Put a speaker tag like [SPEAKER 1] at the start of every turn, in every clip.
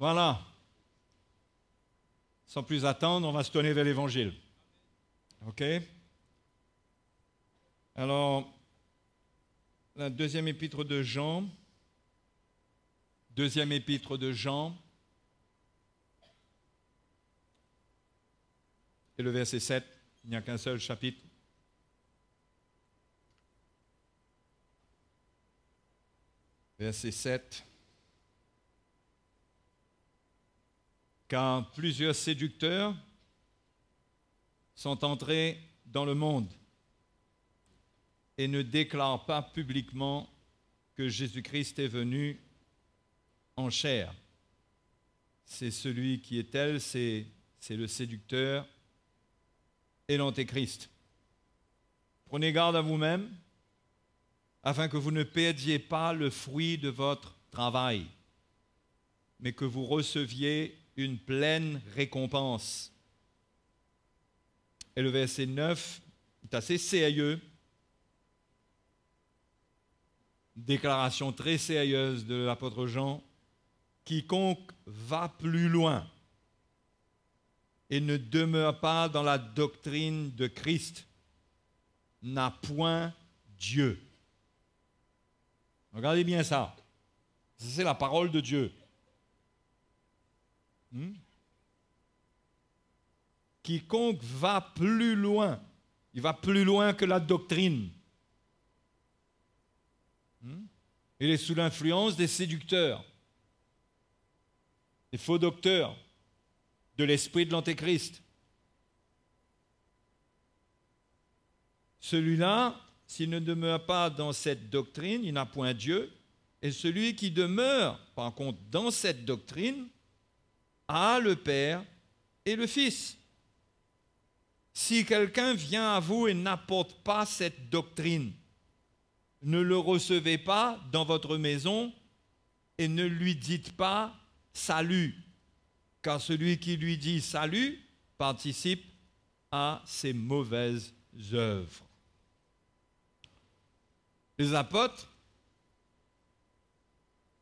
[SPEAKER 1] Voilà. Sans plus attendre, on va se tourner vers l'Évangile. OK? Alors, la deuxième épître de Jean. Deuxième épître de Jean. Et le verset 7, il n'y a qu'un seul chapitre. Verset 7. Car plusieurs séducteurs sont entrés dans le monde et ne déclarent pas publiquement que Jésus-Christ est venu en chair. C'est celui qui est tel, c'est le séducteur et l'antéchrist. Prenez garde à vous-même, afin que vous ne perdiez pas le fruit de votre travail, mais que vous receviez une pleine récompense. Et le verset 9 est assez sérieux. Déclaration très sérieuse de l'apôtre Jean. Quiconque va plus loin et ne demeure pas dans la doctrine de Christ n'a point Dieu. Regardez bien ça. C'est la parole de Dieu. Quiconque va plus loin, il va plus loin que la doctrine. Il est sous l'influence des séducteurs, des faux docteurs, de l'esprit de l'antéchrist. Celui-là, s'il ne demeure pas dans cette doctrine, il n'a point Dieu. Et celui qui demeure, par contre, dans cette doctrine, a le Père et le Fils. Si quelqu'un vient à vous et n'apporte pas cette doctrine, ne le recevez pas dans votre maison et ne lui dites pas « salut », car celui qui lui dit « salut » participe à ses mauvaises œuvres. Les apôtres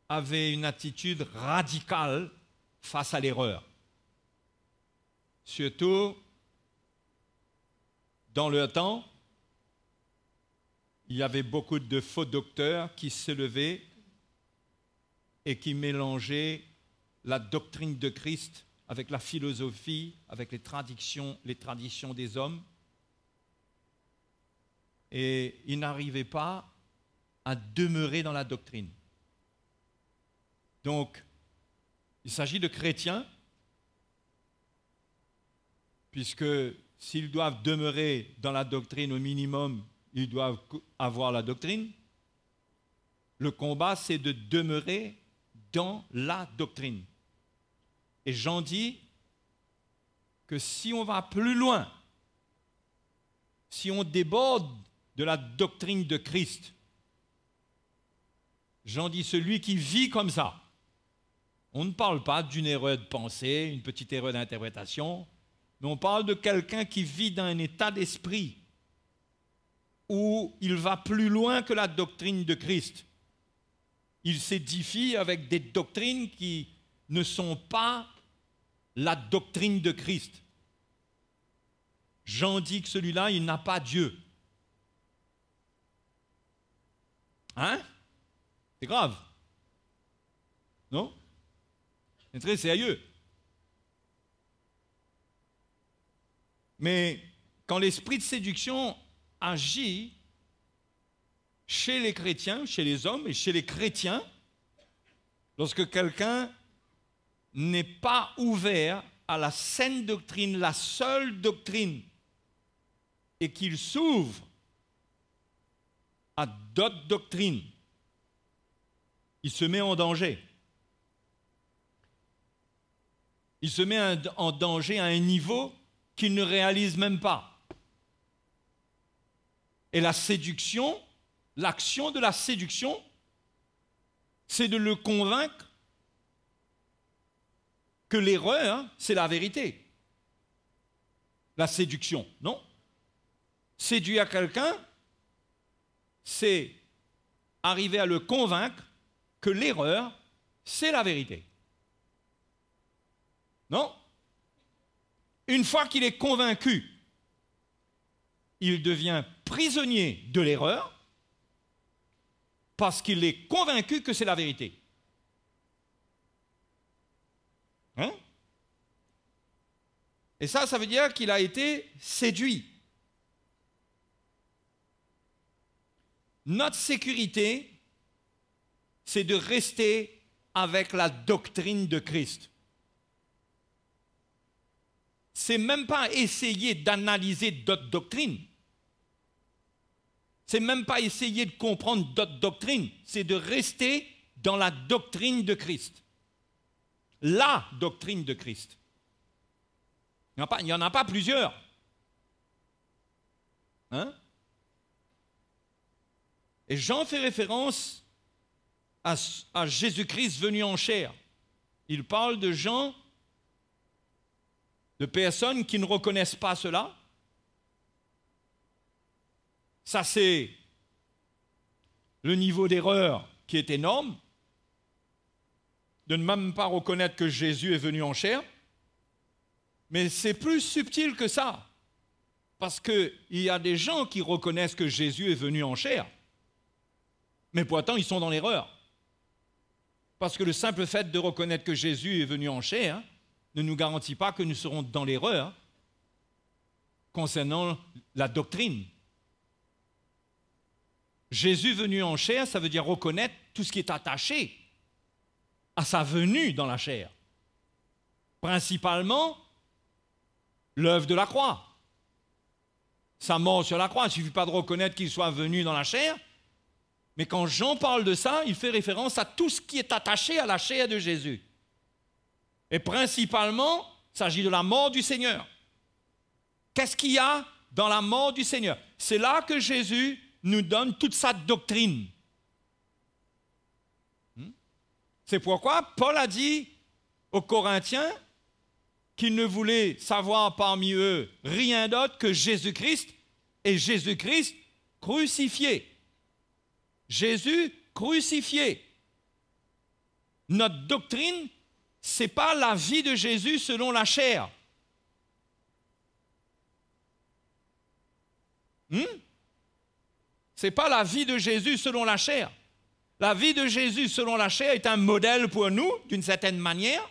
[SPEAKER 1] avaient une attitude radicale face à l'erreur. Surtout, dans leur temps, il y avait beaucoup de faux docteurs qui se levaient et qui mélangeaient la doctrine de Christ avec la philosophie, avec les traditions des hommes. Et ils n'arrivaient pas à demeurer dans la doctrine. Donc, il s'agit de chrétiens, puisque s'ils doivent demeurer dans la doctrine au minimum, ils doivent avoir la doctrine. Le combat, c'est de demeurer dans la doctrine. Et Jean dit que si on va plus loin, si on déborde de la doctrine de Christ, Jean dit celui qui vit comme ça, on ne parle pas d'une erreur de pensée, une petite erreur d'interprétation, mais on parle de quelqu'un qui vit dans un état d'esprit où il va plus loin que la doctrine de Christ. Il s'édifie avec des doctrines qui ne sont pas la doctrine de Christ. Jean dit que celui-là, il n'a pas Dieu. Hein? C'est grave. Non? C'est très sérieux. Mais quand l'esprit de séduction agit chez les chrétiens, chez les hommes et chez les chrétiens, lorsque quelqu'un n'est pas ouvert à la saine doctrine, la seule doctrine, et qu'il s'ouvre à d'autres doctrines, il se met en danger. Il se met en danger à un niveau qu'il ne réalise même pas. Et la séduction, l'action de la séduction, c'est de le convaincre que l'erreur, c'est la vérité. La séduction, non? Séduire quelqu'un, c'est arriver à le convaincre que l'erreur, c'est la vérité. une fois qu'il est convaincu, il devient prisonnier de l'erreur parce qu'il est convaincu que c'est la vérité. Hein? Et ça veut dire qu'il a été séduit. Notre sécurité, c'est de rester avec la doctrine de Christ. C'est même pas essayer d'analyser d'autres doctrines. C'est même pas essayer de comprendre d'autres doctrines. C'est de rester dans la doctrine de Christ. La doctrine de Christ. Il n'y en a pas plusieurs. Hein? Et Jean fait référence à Jésus-Christ venu en chair. Il parle de gens, de personnes qui ne reconnaissent pas cela. Ça, c'est le niveau d'erreur qui est énorme, de ne même pas reconnaître que Jésus est venu en chair. Mais c'est plus subtil que ça, parce qu'il y a des gens qui reconnaissent que Jésus est venu en chair, mais pourtant ils sont dans l'erreur. Parce que le simple fait de reconnaître que Jésus est venu en chair ne nous garantit pas que nous serons dans l'erreur concernant la doctrine. Jésus venu en chair, ça veut dire reconnaître tout ce qui est attaché à sa venue dans la chair. Principalement, l'œuvre de la croix. Sa mort sur la croix. Il ne suffit pas de reconnaître qu'il soit venu dans la chair, mais quand Jean parle de ça, il fait référence à tout ce qui est attaché à la chair de Jésus. Et principalement, il s'agit de la mort du Seigneur. Qu'est-ce qu'il y a dans la mort du Seigneur? C'est là que Jésus nous donne toute sa doctrine. C'est pourquoi Paul a dit aux Corinthiens qu'il ne voulait savoir parmi eux rien d'autre que Jésus-Christ et Jésus-Christ crucifié. Jésus crucifié. Notre doctrine, ce n'est pas la vie de Jésus selon la chair. Ce n'est pas la vie de Jésus selon la chair. La vie de Jésus selon la chair est un modèle pour nous, d'une certaine manière,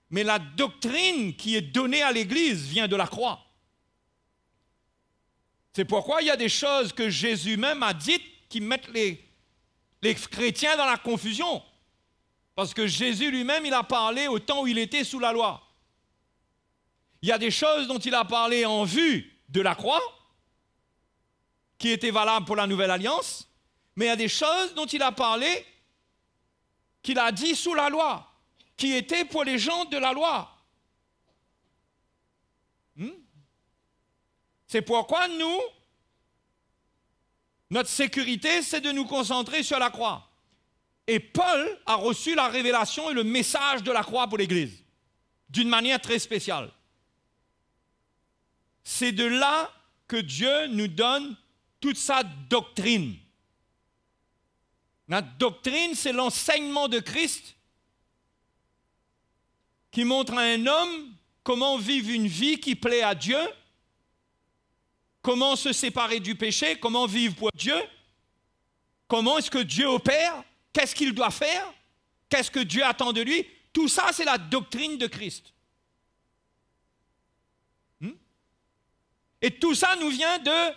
[SPEAKER 1] mais la doctrine qui est donnée à l'Église vient de la croix. C'est pourquoi il y a des choses que Jésus même a dites qui mettent les chrétiens dans la confusion. Parce que Jésus lui-même, il a parlé au temps où il était sous la loi. Il y a des choses dont il a parlé en vue de la croix, qui étaient valables pour la Nouvelle Alliance, mais il y a des choses dont il a parlé, qu'il a dit sous la loi, qui étaient pour les gens de la loi. C'est pourquoi nous, notre sécurité, c'est de nous concentrer sur la croix. Et Paul a reçu la révélation et le message de la croix pour l'Église, d'une manière très spéciale. C'est de là que Dieu nous donne toute sa doctrine. Notre doctrine, c'est l'enseignement de Christ qui montre à un homme comment vivre une vie qui plaît à Dieu, comment se séparer du péché, comment vivre pour Dieu, comment est-ce que Dieu opère, qu'est-ce qu'il doit faire, qu'est-ce que Dieu attend de lui. Tout ça, c'est la doctrine de Christ. Et tout ça nous vient de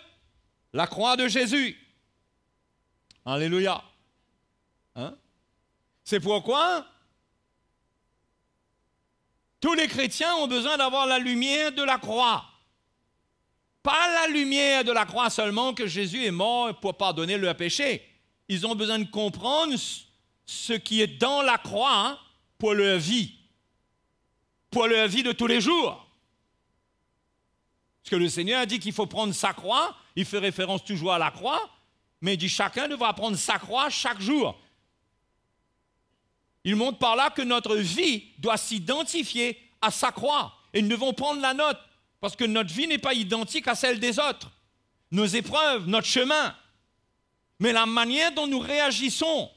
[SPEAKER 1] la croix de Jésus. Alléluia. C'est pourquoi tous les chrétiens ont besoin d'avoir la lumière de la croix. Pas la lumière de la croix seulement que Jésus est mort pour pardonner leurs péchés. Ils ont besoin de comprendre ce qui est dans la croix pour leur vie de tous les jours. Parce que le Seigneur a dit qu'il faut prendre sa croix, il fait référence toujours à la croix, mais il dit chacun devra prendre sa croix chaque jour. Il montre par là que notre vie doit s'identifier à sa croix. Et nous devons prendre la nôtre, parce que notre vie n'est pas identique à celle des autres. Nos épreuves, notre chemin, mais la manière dont nous réagissons,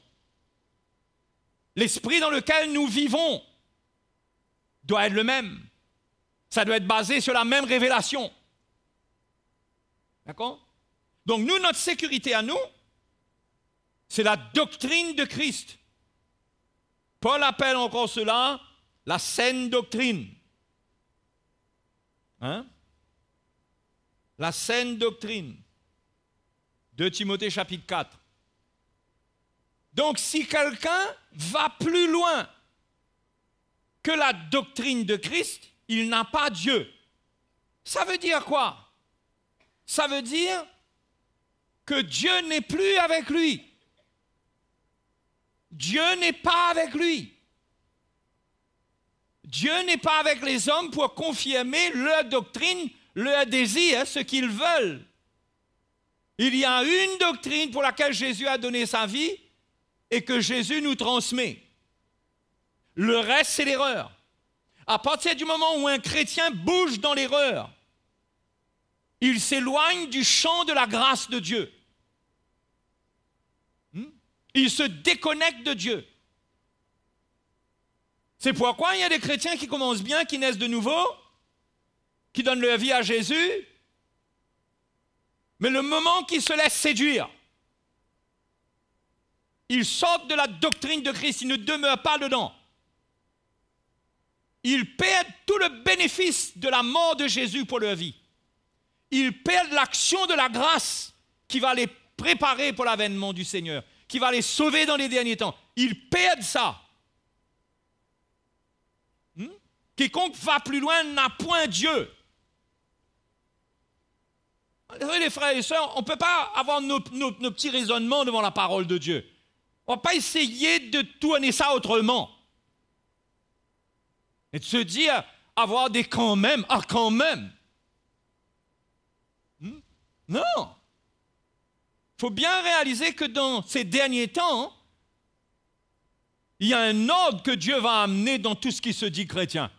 [SPEAKER 1] l'esprit dans lequel nous vivons, doit être le même. Ça doit être basé sur la même révélation. D'accord? Donc nous, notre sécurité à nous, c'est la doctrine de Christ. Paul appelle encore cela la saine doctrine. Hein? La saine doctrine. 2 Timothée chapitre 4. Donc si quelqu'un va plus loin que la doctrine de Christ, il n'a pas Dieu. Ça veut dire quoi? Ça veut dire que Dieu n'est plus avec lui. Dieu n'est pas avec lui. Dieu n'est pas avec les hommes pour confirmer leur doctrine, leur désir, ce qu'ils veulent. Il y a une doctrine pour laquelle Jésus a donné sa vie et que Jésus nous transmet. Le reste, c'est l'erreur. À partir du moment où un chrétien bouge dans l'erreur, il s'éloigne du champ de la grâce de Dieu. Il se déconnecte de Dieu. C'est pourquoi il y a des chrétiens qui commencent bien, qui naissent de nouveau, qui donnent leur vie à Jésus, mais le moment qu'ils se laissent séduire, ils sortent de la doctrine de Christ, ils ne demeurent pas dedans. Ils perdent tout le bénéfice de la mort de Jésus pour leur vie. Ils perdent l'action de la grâce qui va les préparer pour l'avènement du Seigneur, qui va les sauver dans les derniers temps. Ils perdent ça. Quiconque va plus loin n'a point Dieu. Les frères et sœurs, on ne peut pas avoir nos petits raisonnements devant la parole de Dieu. On ne va pas essayer de tourner ça autrement. Et de se dire, avoir des quand même, ah quand même. Non. Il faut bien réaliser que dans ces derniers temps, il y a un ordre que Dieu va amener dans tout ce qui se dit chrétien.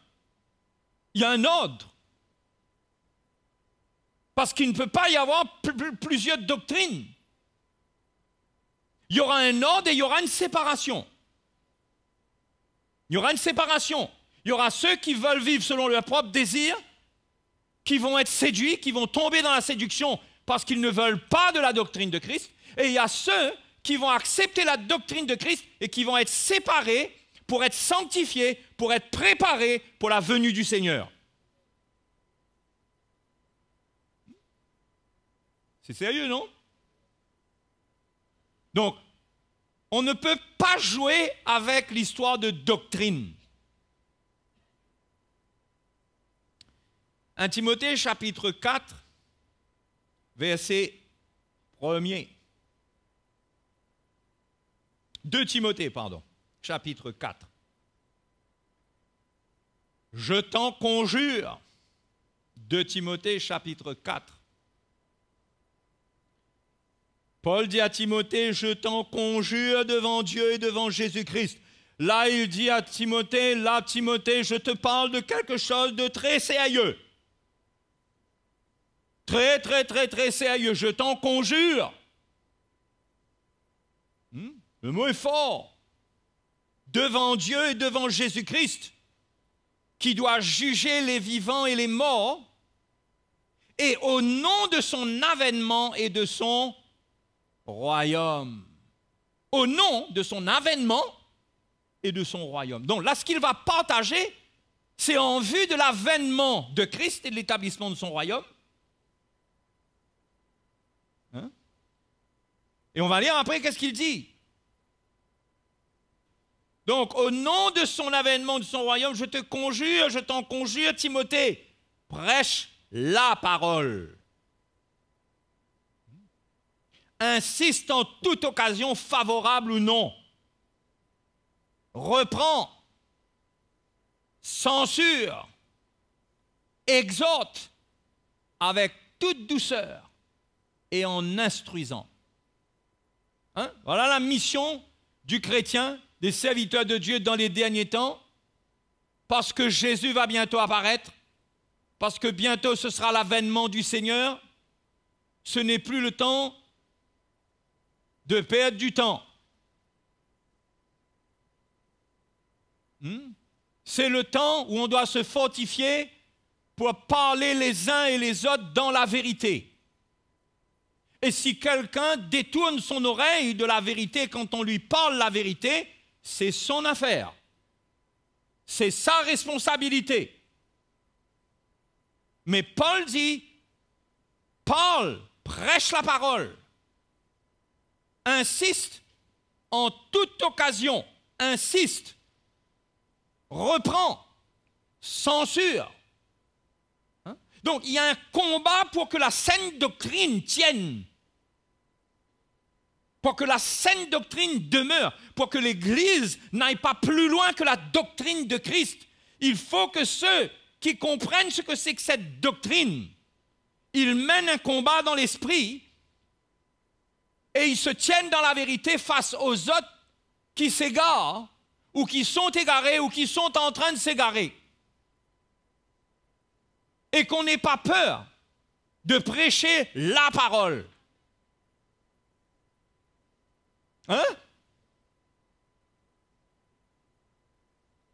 [SPEAKER 1] Il y a un ordre. Parce qu'il ne peut pas y avoir plusieurs doctrines. Il y aura un ordre et il y aura une séparation. Il y aura une séparation. Il y aura ceux qui veulent vivre selon leur propre désir, qui vont être séduits, qui vont tomber dans la séduction parce qu'ils ne veulent pas de la doctrine de Christ. Et il y a ceux qui vont accepter la doctrine de Christ et qui vont être séparés pour être sanctifiés, pour être préparés pour la venue du Seigneur. C'est sérieux, non? Donc, on ne peut pas jouer avec l'histoire de doctrine. 1 Timothée chapitre 4, verset 1er. 2 Timothée, pardon, chapitre 4. Je t'en conjure. 2 Timothée chapitre 4. Paul dit à Timothée, je t'en conjure devant Dieu et devant Jésus-Christ. Là, il dit à Timothée, je te parle de quelque chose de très sérieux. Très, très, très, très sérieux. Je t'en conjure. Le mot est fort. Devant Dieu et devant Jésus-Christ, qui doit juger les vivants et les morts, et au nom de son avènement et de son royaume. Au nom de son avènement et de son royaume. Donc là, ce qu'il va partager, c'est en vue de l'avènement de Christ et de l'établissement de son royaume. Et on va lire après qu'est-ce qu'il dit. Donc, au nom de son avènement, de son royaume, je t'en conjure, Timothée, prêche la parole. Insiste en toute occasion, favorable ou non. Reprend, censure, exhorte avec toute douceur et en instruisant. Voilà la mission du chrétien, des serviteurs de Dieu dans les derniers temps, parce que Jésus va bientôt apparaître, parce que bientôt ce sera l'avènement du Seigneur. Ce n'est plus le temps de perdre du temps. C'est le temps où on doit se fortifier pour parler les uns et les autres dans la vérité. Et si quelqu'un détourne son oreille de la vérité quand on lui parle la vérité, c'est son affaire. C'est sa responsabilité. Mais Paul dit, parle, prêche la parole, insiste en toute occasion, insiste, reprend, censure. Donc il y a un combat pour que la saine doctrine tienne, pour que la saine doctrine demeure, pour que l'Église n'aille pas plus loin que la doctrine de Christ. Il faut que ceux qui comprennent ce que c'est que cette doctrine, ils mènent un combat dans l'esprit et ils se tiennent dans la vérité face aux autres qui s'égarent ou qui sont égarés ou qui sont en train de s'égarer. Et qu'on n'ait pas peur de prêcher la parole. Hein?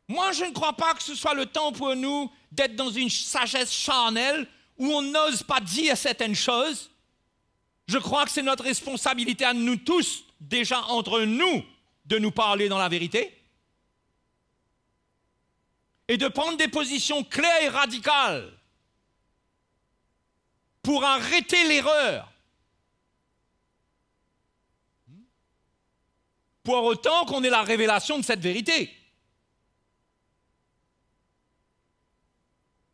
[SPEAKER 1] Moi, je ne crois pas que ce soit le temps pour nous d'être dans une sagesse charnelle où on n'ose pas dire certaines choses. Je crois que c'est notre responsabilité à nous tous, déjà entre nous, de nous parler dans la vérité et de prendre des positions claires et radicales pour arrêter l'erreur. Pour autant qu'on ait la révélation de cette vérité.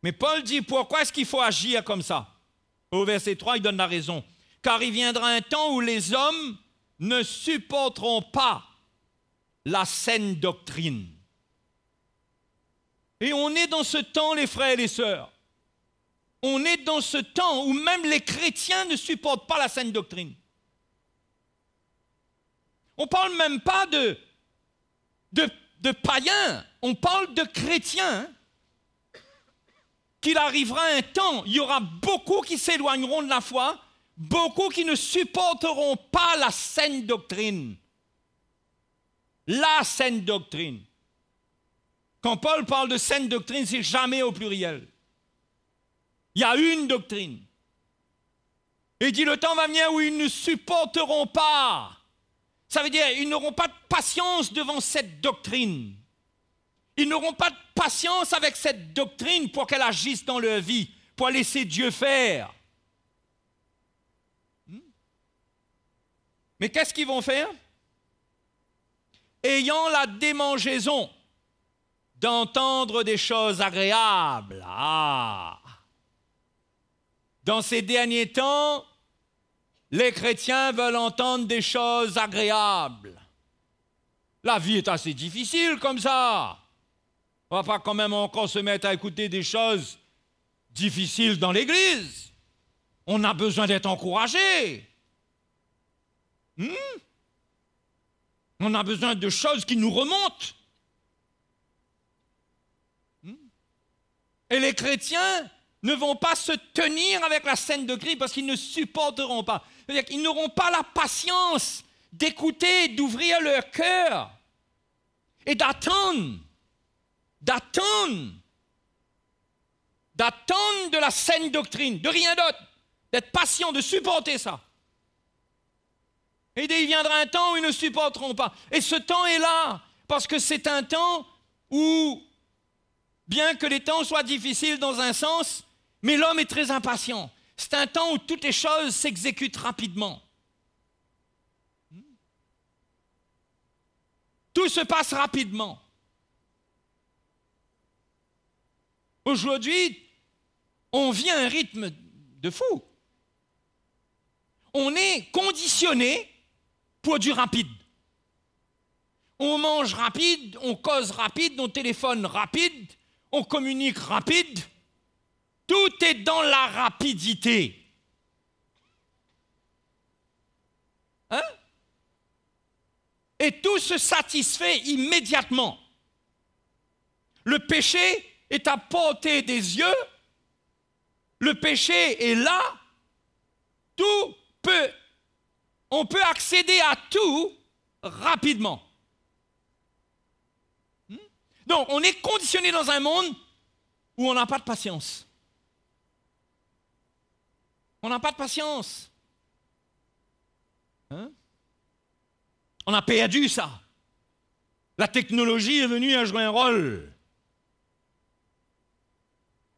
[SPEAKER 1] Mais Paul dit, pourquoi est-ce qu'il faut agir comme ça? Au verset 3, il donne la raison. Car il viendra un temps où les hommes ne supporteront pas la saine doctrine. Et on est dans ce temps, les frères et les sœurs. On est dans ce temps où même les chrétiens ne supportent pas la saine doctrine. On ne parle même pas de païens, on parle de chrétiens. Qu'il arrivera un temps, il y aura beaucoup qui s'éloigneront de la foi, beaucoup qui ne supporteront pas la saine doctrine. La saine doctrine. Quand Paul parle de saine doctrine, c'est jamais au pluriel. Il y a une doctrine. Et il dit, le temps va venir où ils ne supporteront pas. Ça veut dire, ils n'auront pas de patience devant cette doctrine. Ils n'auront pas de patience avec cette doctrine pour qu'elle agisse dans leur vie, pour laisser Dieu faire. Mais qu'est-ce qu'ils vont faire? Ayant la démangeaison d'entendre des choses agréables. Ah! Dans ces derniers temps, les chrétiens veulent entendre des choses agréables. La vie est assez difficile comme ça. On ne va pas quand même encore se mettre à écouter des choses difficiles dans l'Église. On a besoin d'être encouragé. On a besoin de choses qui nous remontent. Et les chrétiens ne vont pas se tenir avec la saine doctrine parce qu'ils ne supporteront pas. C'est-à-dire qu'ils n'auront pas la patience d'écouter, d'ouvrir leur cœur et d'attendre de la saine doctrine, de rien d'autre, d'être patient, de supporter ça. Et il viendra un temps où ils ne supporteront pas. Et ce temps est là, parce que c'est un temps où, bien que les temps soient difficiles dans un sens, mais l'homme est très impatient. C'est un temps où toutes les choses s'exécutent rapidement. Tout se passe rapidement. Aujourd'hui, on vit à un rythme de fou. On est conditionné pour du rapide. On mange rapide, on cause rapide, on téléphone rapide, on communique rapide. Tout est dans la rapidité. Hein? Et tout se satisfait immédiatement. Le péché est à portée des yeux. Le péché est là. On peut accéder à tout rapidement. Donc, on est conditionné dans un monde où on n'a pas de patience. On n'a pas de patience. Hein? On a perdu ça. La technologie est venue à jouer un rôle.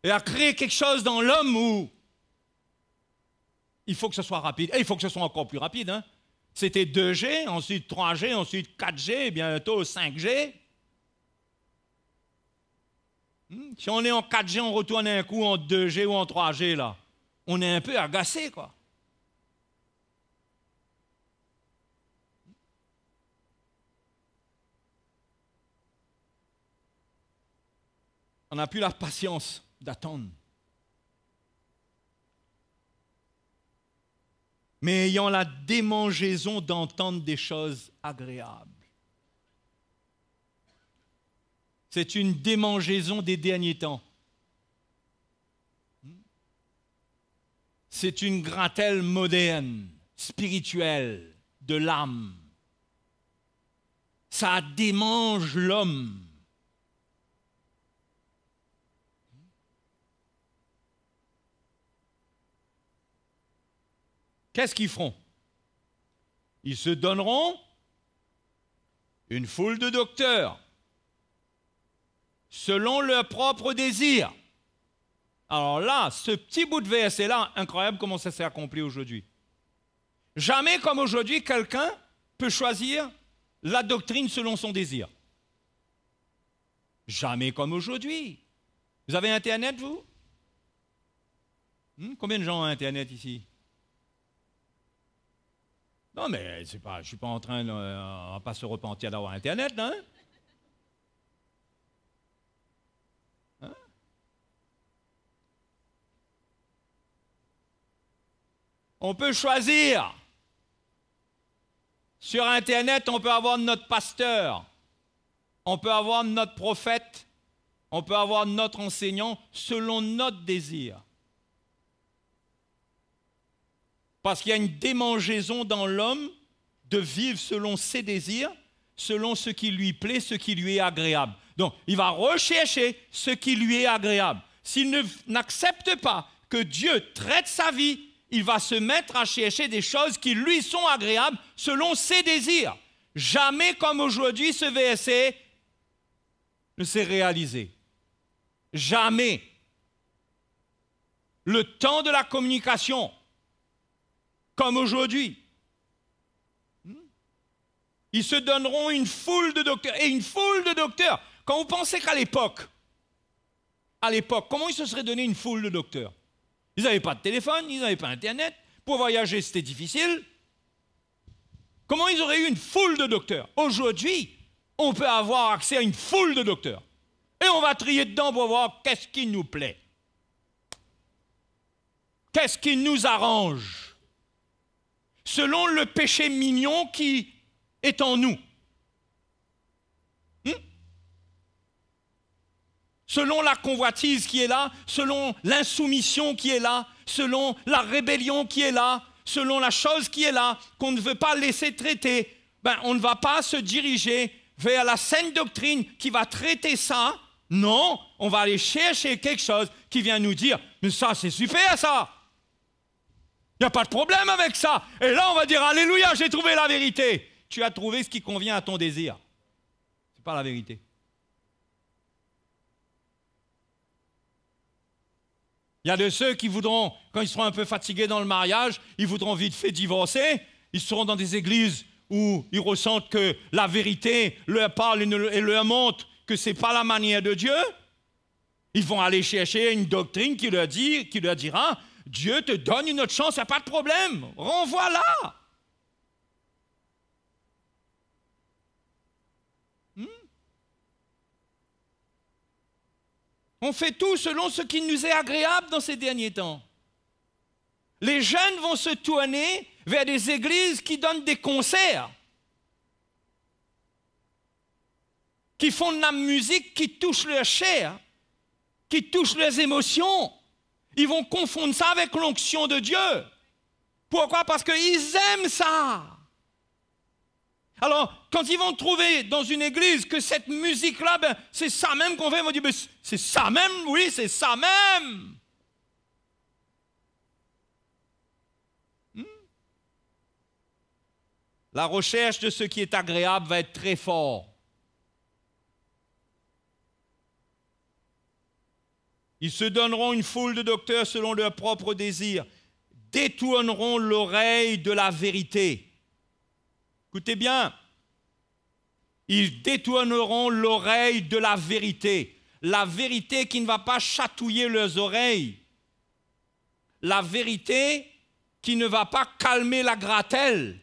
[SPEAKER 1] Et a créé quelque chose dans l'homme où il faut que ce soit rapide. Et il faut que ce soit encore plus rapide. Hein? C'était 2G, ensuite 3G, ensuite 4G, bientôt 5G. Si on est en 4G, on retourne un coup en 2G ou en 3G, là. On est un peu agacé, quoi. On n'a plus la patience d'attendre. Mais ayant la démangeaison d'entendre des choses agréables. C'est une démangeaison des derniers temps. C'est une gratelle moderne, spirituelle, de l'âme. Ça démange l'homme. Qu'est-ce qu'ils feront? Ils se donneront une foule de docteurs, selon leur propre désir. Alors là, ce petit bout de verset-là, incroyable comment ça s'est accompli aujourd'hui. Jamais comme aujourd'hui, quelqu'un peut choisir la doctrine selon son désir. Jamais comme aujourd'hui. Vous avez Internet, vous? Combien de gens ont Internet ici? Non, mais c'est pas, je ne suis pas en train de on va pas se repentir d'avoir Internet, hein? Hein? On peut choisir. Sur Internet, on peut avoir notre pasteur, on peut avoir notre prophète, on peut avoir notre enseignant selon notre désir. Parce qu'il y a une démangeaison dans l'homme de vivre selon ses désirs, selon ce qui lui plaît, ce qui lui est agréable. Donc, il va rechercher ce qui lui est agréable. S'il n'accepte pas que Dieu traite sa vie, il va se mettre à chercher des choses qui lui sont agréables selon ses désirs. Jamais comme aujourd'hui ce verset ne s'est réalisé. Jamais. Le temps de la communication, comme aujourd'hui. Ils se donneront une foule de docteurs. Et une foule de docteurs. Quand vous pensez qu'à l'époque, comment ils se seraient donné une foule de docteurs? Ils n'avaient pas de téléphone, ils n'avaient pas Internet. Pour voyager, c'était difficile. Comment ils auraient eu une foule de docteurs? Aujourd'hui, on peut avoir accès à une foule de docteurs. Et on va trier dedans pour voir qu'est-ce qui nous plaît. Qu'est-ce qui nous arrange? Selon le péché mignon qui est en nous. Selon la convoitise qui est là, selon l'insoumission qui est là, selon la rébellion qui est là, selon la chose qui est là, qu'on ne veut pas laisser traiter, on ne va pas se diriger vers la saine doctrine qui va traiter ça. Non, on va aller chercher quelque chose qui vient nous dire, mais ça c'est super ça. Il n'y a pas de problème avec ça. Et là, on va dire, alléluia, j'ai trouvé la vérité. Tu as trouvé ce qui convient à ton désir. Ce n'est pas la vérité. Il y a de ceux qui voudront, quand ils seront un peu fatigués dans le mariage, ils voudront vite fait divorcer. Ils seront dans des églises où ils ressentent que la vérité leur parle et leur montre que ce n'est pas la manière de Dieu. Ils vont aller chercher une doctrine qui leur dira, Dieu te donne une autre chance, il n'y a pas de problème. Renvoie-la. On fait tout selon ce qui nous est agréable dans ces derniers temps. Les jeunes vont se tourner vers des églises qui donnent des concerts, qui font de la musique qui touche leur chair, qui touche leurs émotions. Ils vont confondre ça avec l'onction de Dieu. Pourquoi? Parce qu'ils aiment ça. Alors, quand ils vont trouver dans une église que cette musique-là, c'est ça même qu'on fait, ils vont dire, c'est ça même, oui, c'est ça même. La recherche de ce qui est agréable va être très forte. Ils se donneront une foule de docteurs selon leurs propres désirs, détourneront l'oreille de la vérité. Écoutez bien, ils détourneront l'oreille de la vérité qui ne va pas chatouiller leurs oreilles, la vérité qui ne va pas calmer la gratelle,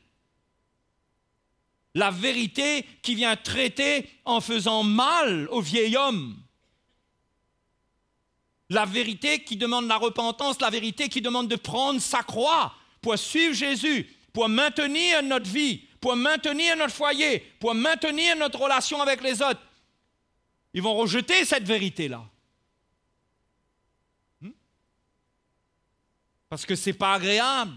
[SPEAKER 1] la vérité qui vient traiter en faisant mal au vieil homme. La vérité qui demande la repentance, la vérité qui demande de prendre sa croix pour suivre Jésus, pour maintenir notre vie, pour maintenir notre foyer, pour maintenir notre relation avec les autres. Ils vont rejeter cette vérité-là. Parce que ce n'est pas agréable.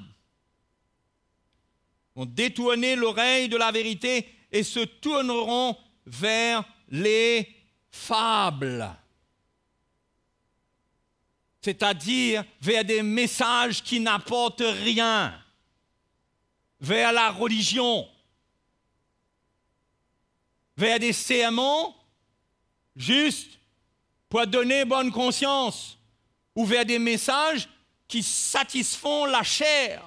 [SPEAKER 1] Ils vont détourner l'oreille de la vérité et se tourneront vers les fables. C'est-à-dire vers des messages qui n'apportent rien, vers la religion, vers des sermons juste pour donner bonne conscience, ou vers des messages qui satisfont la chair.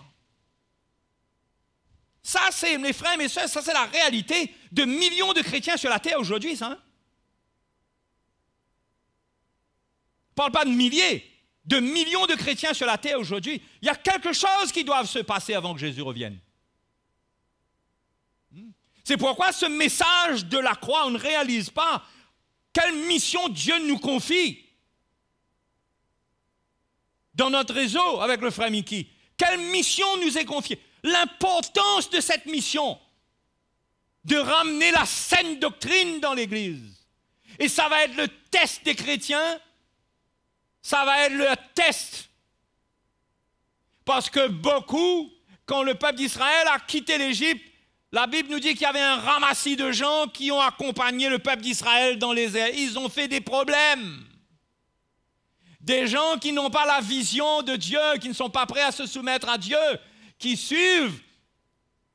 [SPEAKER 1] Ça, c'est, mes frères et mes sœurs, ça c'est la réalité de millions de chrétiens sur la terre aujourd'hui, ça. Hein? Je ne parle pas de milliers, de millions de chrétiens sur la terre aujourd'hui. Il y a quelque chose qui doit se passer avant que Jésus revienne. C'est pourquoi ce message de la croix, on ne réalise pas quelle mission Dieu nous confie dans notre réseau avec le frère Mickey. Quelle mission nous est confiée? L'importance de cette mission, de ramener la saine doctrine dans l'Église. Et ça va être le test des chrétiens, ça va être le test. Parce que beaucoup, quand le peuple d'Israël a quitté l'Égypte, la Bible nous dit qu'il y avait un ramassis de gens qui ont accompagné le peuple d'Israël dans les airs. Ils ont fait des problèmes. Des gens qui n'ont pas la vision de Dieu, qui ne sont pas prêts à se soumettre à Dieu, qui suivent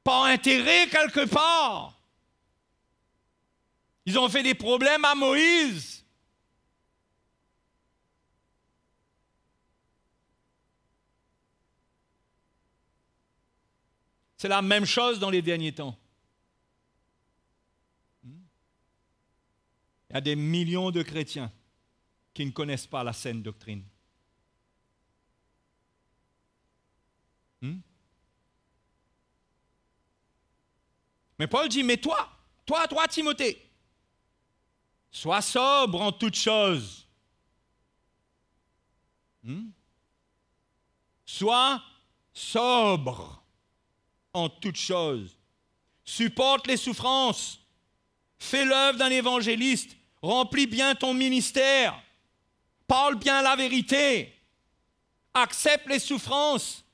[SPEAKER 1] par intérêt quelque part. Ils ont fait des problèmes à Moïse. C'est la même chose dans les derniers temps. Il y a des millions de chrétiens qui ne connaissent pas la saine doctrine. Mais Paul dit, mais toi, Timothée, sois sobre en toutes choses. Sois sobre en toutes choses. Supporte les souffrances. Fais l'œuvre d'un évangéliste. Remplis bien ton ministère. Parle bien la vérité. Accepte les souffrances.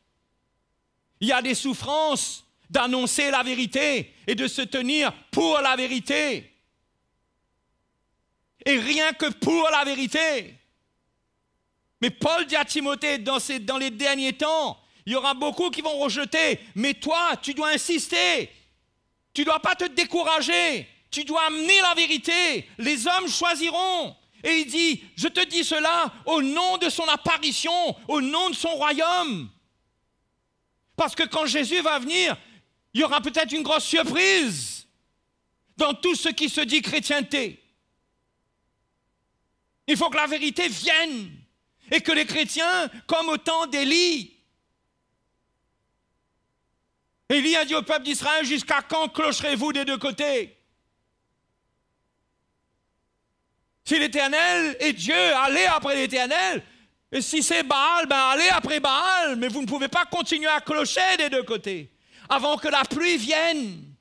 [SPEAKER 1] Il y a des souffrances d'annoncer la vérité et de se tenir pour la vérité. Et rien que pour la vérité. Mais Paul dit à Timothée, dans les derniers temps, il y aura beaucoup qui vont rejeter. Mais toi, tu dois insister. Tu ne dois pas te décourager. Tu dois amener la vérité. Les hommes choisiront. Et il dit, je te dis cela au nom de son apparition, au nom de son royaume. Parce que quand Jésus va venir, il y aura peut-être une grosse surprise dans tout ce qui se dit chrétienté. Il faut que la vérité vienne et que les chrétiens, comme au temps d'Élie, Élie a dit au peuple d'Israël, jusqu'à quand clocherez-vous des deux côtés? Si l'Éternel est Dieu, allez après l'Éternel. Et si c'est Baal, allez après Baal. Mais vous ne pouvez pas continuer à clocher des deux côtés. Avant que la pluie vienne.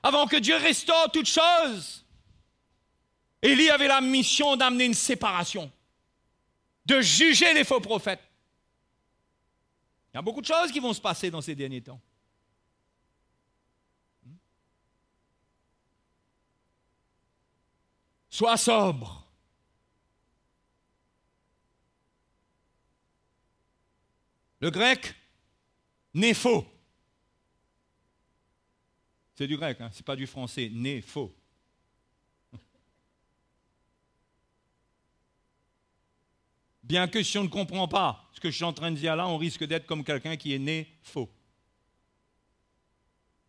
[SPEAKER 1] Avant que Dieu restaure toutes choses. Élie avait la mission d'amener une séparation. De juger les faux prophètes. Il y a beaucoup de choses qui vont se passer dans ces derniers temps. Sois sobre. Le grec, népho. C'est du grec, hein, ce n'est pas du français. Né, faux. Bien que si on ne comprend pas ce que je suis en train de dire là, on risque d'être comme quelqu'un qui est né faux.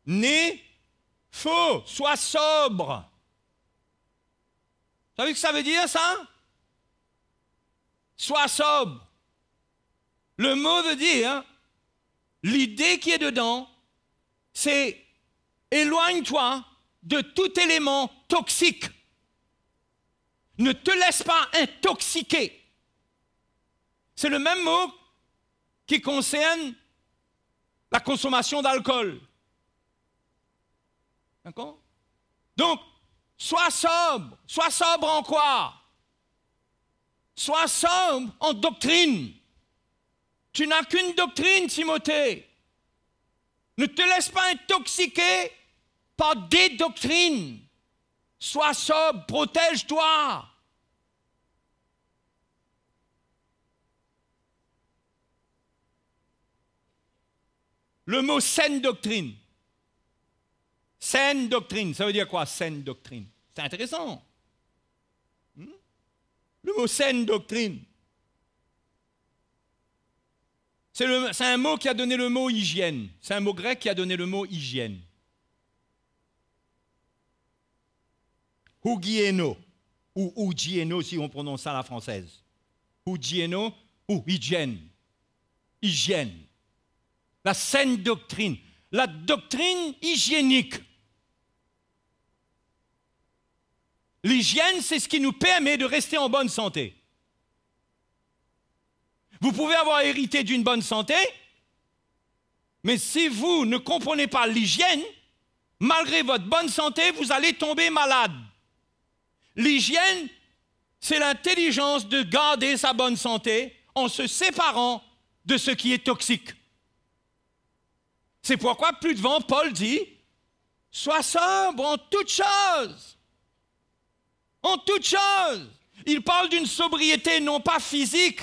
[SPEAKER 1] Né faux, sois sobre. Vous savez ce que ça veut dire, ça? Sois sobre. Le mot veut dire, l'idée qui est dedans, c'est éloigne-toi de tout élément toxique. Ne te laisse pas intoxiquer. C'est le même mot qui concerne la consommation d'alcool. D'accord? Donc, sois sobre. Sois sobre en quoi? Sois sobre en doctrine. Tu n'as qu'une doctrine, Timothée. Ne te laisse pas intoxiquer par des doctrines. Sois sobre, protège-toi. Le mot saine doctrine. Saine doctrine, ça veut dire quoi, saine doctrine? C'est intéressant. Le mot saine doctrine. C'est un mot qui a donné le mot hygiène. C'est un mot grec qui a donné le mot hygiène. Hygieno, ou hygieno si on prononce ça à la française. Hygieno ou hygiène. Hygiène. La saine doctrine. La doctrine hygiénique. L'hygiène, c'est ce qui nous permet de rester en bonne santé. Vous pouvez avoir hérité d'une bonne santé, mais si vous ne comprenez pas l'hygiène, malgré votre bonne santé, vous allez tomber malade. L'hygiène, c'est l'intelligence de garder sa bonne santé en se séparant de ce qui est toxique. C'est pourquoi plus devant, Paul dit, sois sobre en toutes choses. En toutes choses. Il parle d'une sobriété non pas physique.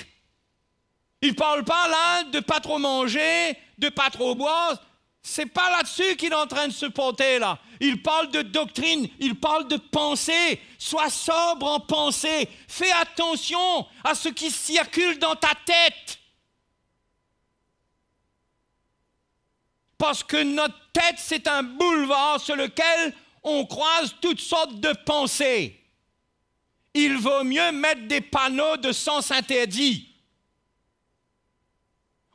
[SPEAKER 1] Il ne parle pas là de pas trop manger, de pas trop boire. C'est pas là-dessus qu'il est en train de se porter là. Il parle de doctrine, il parle de pensée. Sois sobre en pensée. Fais attention à ce qui circule dans ta tête. Parce que notre tête, c'est un boulevard sur lequel on croise toutes sortes de pensées. Il vaut mieux mettre des panneaux de sens interdit.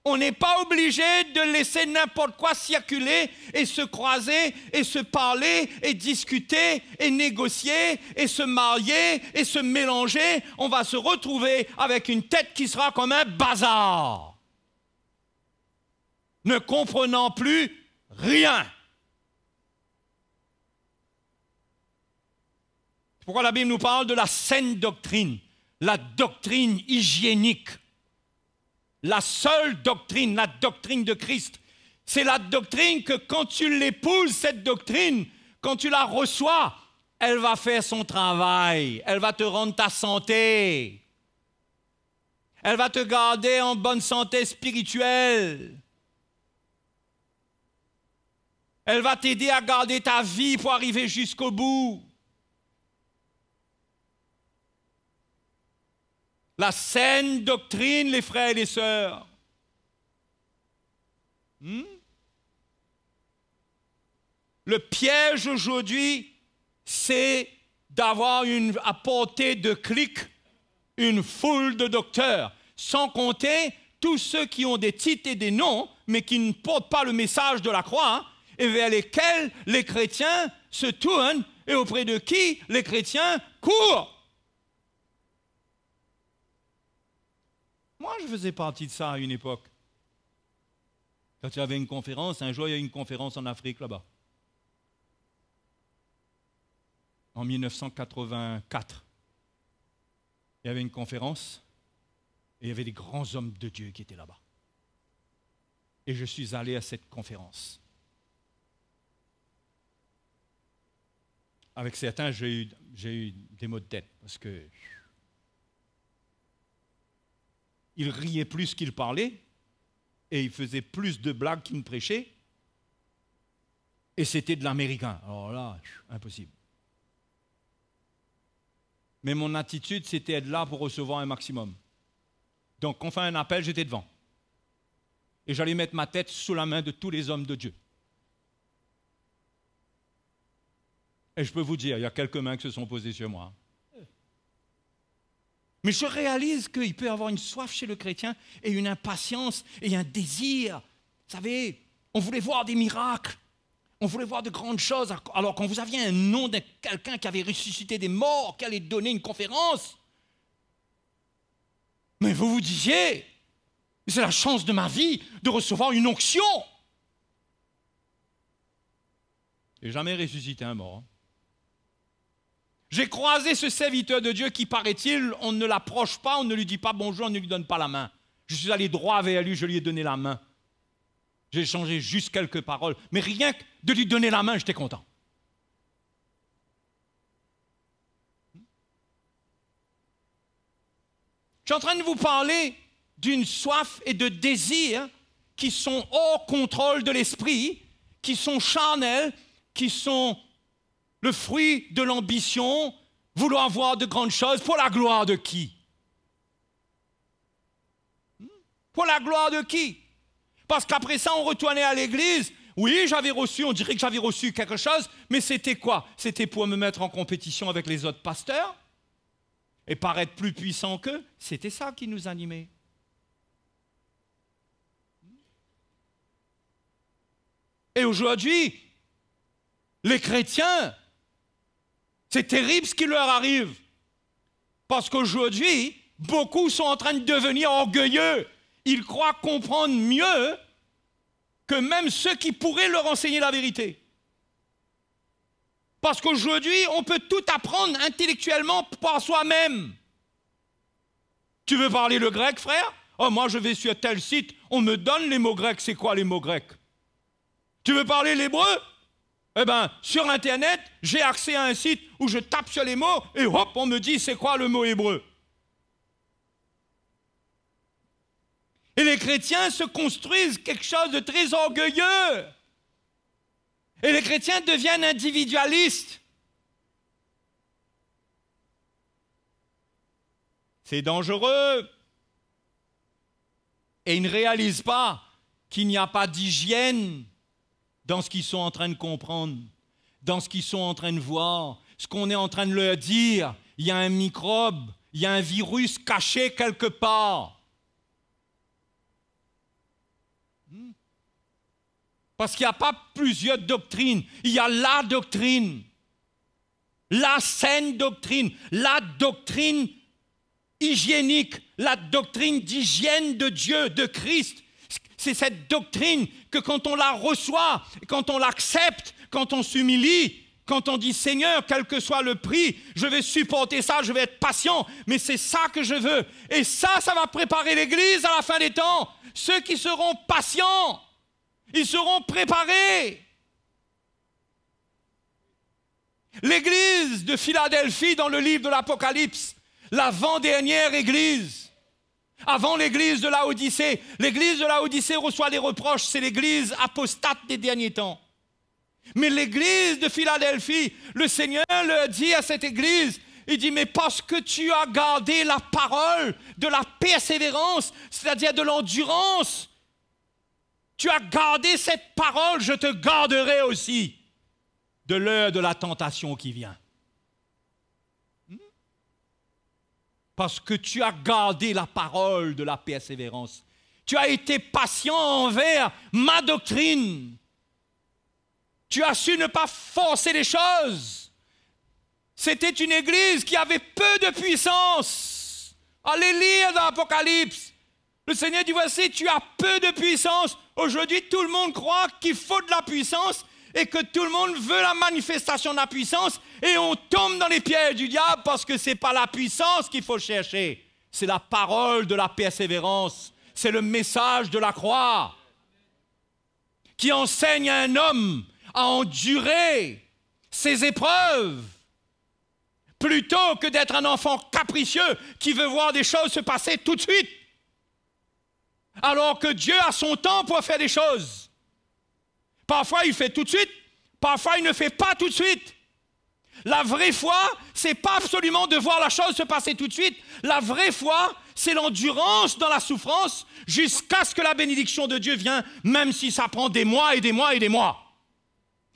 [SPEAKER 1] On n'est pas obligé de laisser n'importe quoi circuler et se croiser et se parler et discuter et négocier et se marier et se mélanger. On va se retrouver avec une tête qui sera comme un bazar, ne comprenant plus rien. C'est pourquoi la Bible nous parle de la saine doctrine, la doctrine hygiénique. La seule doctrine, la doctrine de Christ, c'est la doctrine que quand tu l'épouses, cette doctrine, quand tu la reçois, elle va faire son travail, elle va te rendre ta santé, elle va te garder en bonne santé spirituelle, elle va t'aider à garder ta vie pour arriver jusqu'au bout. La saine doctrine, les frères et les sœurs. Le piège aujourd'hui, c'est d'avoir à portée de clic une foule de docteurs, sans compter tous ceux qui ont des titres et des noms, mais qui ne portent pas le message de la croix, et vers lesquels les chrétiens se tournent et auprès de qui les chrétiens courent. Moi, je faisais partie de ça à une époque. Quand il y avait une conférence, un jour, il y a eu une conférence en Afrique, là-bas. En 1984. Il y avait une conférence et il y avait des grands hommes de Dieu qui étaient là-bas. Et je suis allé à cette conférence. Avec certains, j'ai eu des maux de tête parce que il riait plus qu'il parlait et il faisait plus de blagues qu'il ne prêchait.
[SPEAKER 2] Et c'était de l'américain. Alors là, impossible. Mais mon attitude, c'était être là pour recevoir un maximum. Donc, quand on fait un appel, j'étais devant. Et j'allais mettre ma tête sous la main de tous les hommes de Dieu. Et je peux vous dire, il y a quelques mains qui se sont posées sur moi. Mais je réalise qu'il peut y avoir une soif chez le chrétien et une impatience et un désir. Vous savez, on voulait voir des miracles. On voulait voir de grandes choses. Alors quand vous aviez un nom de quelqu'un qui avait ressuscité des morts, qui allait donner une conférence, mais vous vous disiez, c'est la chance de ma vie de recevoir une onction. J'ai jamais ressuscité un mort. J'ai croisé ce serviteur de Dieu qui, paraît-il, on ne l'approche pas, on ne lui dit pas bonjour, on ne lui donne pas la main. Je suis allé droit vers lui, je lui ai donné la main. J'ai échangé juste quelques paroles, mais rien que de lui donner la main, j'étais content. Je suis en train de vous parler d'une soif et de désir qui sont hors contrôle de l'esprit, qui sont charnels, qui sont le fruit de l'ambition, vouloir voir de grandes choses, pour la gloire de qui? Pour la gloire de qui? Parce qu'après ça, on retournait à l'église. Oui, on dirait que j'avais reçu quelque chose, mais c'était quoi? C'était pour me mettre en compétition avec les autres pasteurs et paraître plus puissant qu'eux. C'était ça qui nous animait. Et aujourd'hui, les chrétiens, c'est terrible ce qui leur arrive. Parce qu'aujourd'hui, beaucoup sont en train de devenir orgueilleux. Ils croient comprendre mieux que même ceux qui pourraient leur enseigner la vérité. Parce qu'aujourd'hui, on peut tout apprendre intellectuellement par soi-même. Tu veux parler le grec, frère? Oh, moi, je vais sur tel site, on me donne les mots grecs. C'est quoi les mots grecs? Tu veux parler l'hébreu? Eh bien, sur Internet, j'ai accès à un site où je tape sur les mots et hop, on me dit c'est quoi le mot hébreu. Et les chrétiens se construisent quelque chose de très orgueilleux. Et les chrétiens deviennent individualistes. C'est dangereux. Et ils ne réalisent pas qu'il n'y a pas d'hygiène dans ce qu'ils sont en train de comprendre, dans ce qu'ils sont en train de voir, ce qu'on est en train de leur dire. Il y a un microbe, il y a un virus caché quelque part. Parce qu'il n'y a pas plusieurs doctrines, il y a la doctrine, la saine doctrine, la doctrine hygiénique, la doctrine d'hygiène de Dieu, de Christ. C'est cette doctrine que quand on la reçoit, quand on l'accepte, quand on s'humilie, quand on dit « Seigneur, quel que soit le prix, je vais supporter ça, je vais être patient, mais c'est ça que je veux. » Et ça va préparer l'Église à la fin des temps. Ceux qui seront patients, ils seront préparés. L'église de Philadelphie dans le livre de l'Apocalypse, l'avant-dernière église, avant l'église de Laodicée. L'église de Laodicée reçoit des reproches, c'est l'église apostate des derniers temps. Mais l'église de Philadelphie, le Seigneur leur dit à cette église, il dit, mais parce que tu as gardé la parole de la persévérance, c'est-à-dire de l'endurance, tu as gardé cette parole, je te garderai aussi de l'heure de la tentation qui vient. Parce que tu as gardé la parole de la persévérance. Tu as été patient envers ma doctrine. Tu as su ne pas forcer les choses. C'était une église qui avait peu de puissance. Allez lire dans l'Apocalypse. Le Seigneur dit, voici, tu as peu de puissance. Aujourd'hui, tout le monde croit qu'il faut de la puissance et que tout le monde veut la manifestation de la puissance et on tombe dans les pièges du diable parce que ce n'est pas la puissance qu'il faut chercher. C'est la parole de la persévérance. C'est le message de la croix qui enseigne à un homme à endurer ses épreuves plutôt que d'être un enfant capricieux qui veut voir des choses se passer tout de suite. Alors que Dieu a son temps pour faire des choses. Parfois, il fait tout de suite. Parfois, il ne fait pas tout de suite. La vraie foi, ce n'est pas absolument de voir la chose se passer tout de suite. La vraie foi, c'est l'endurance dans la souffrance jusqu'à ce que la bénédiction de Dieu vienne, même si ça prend des mois et des mois et des mois.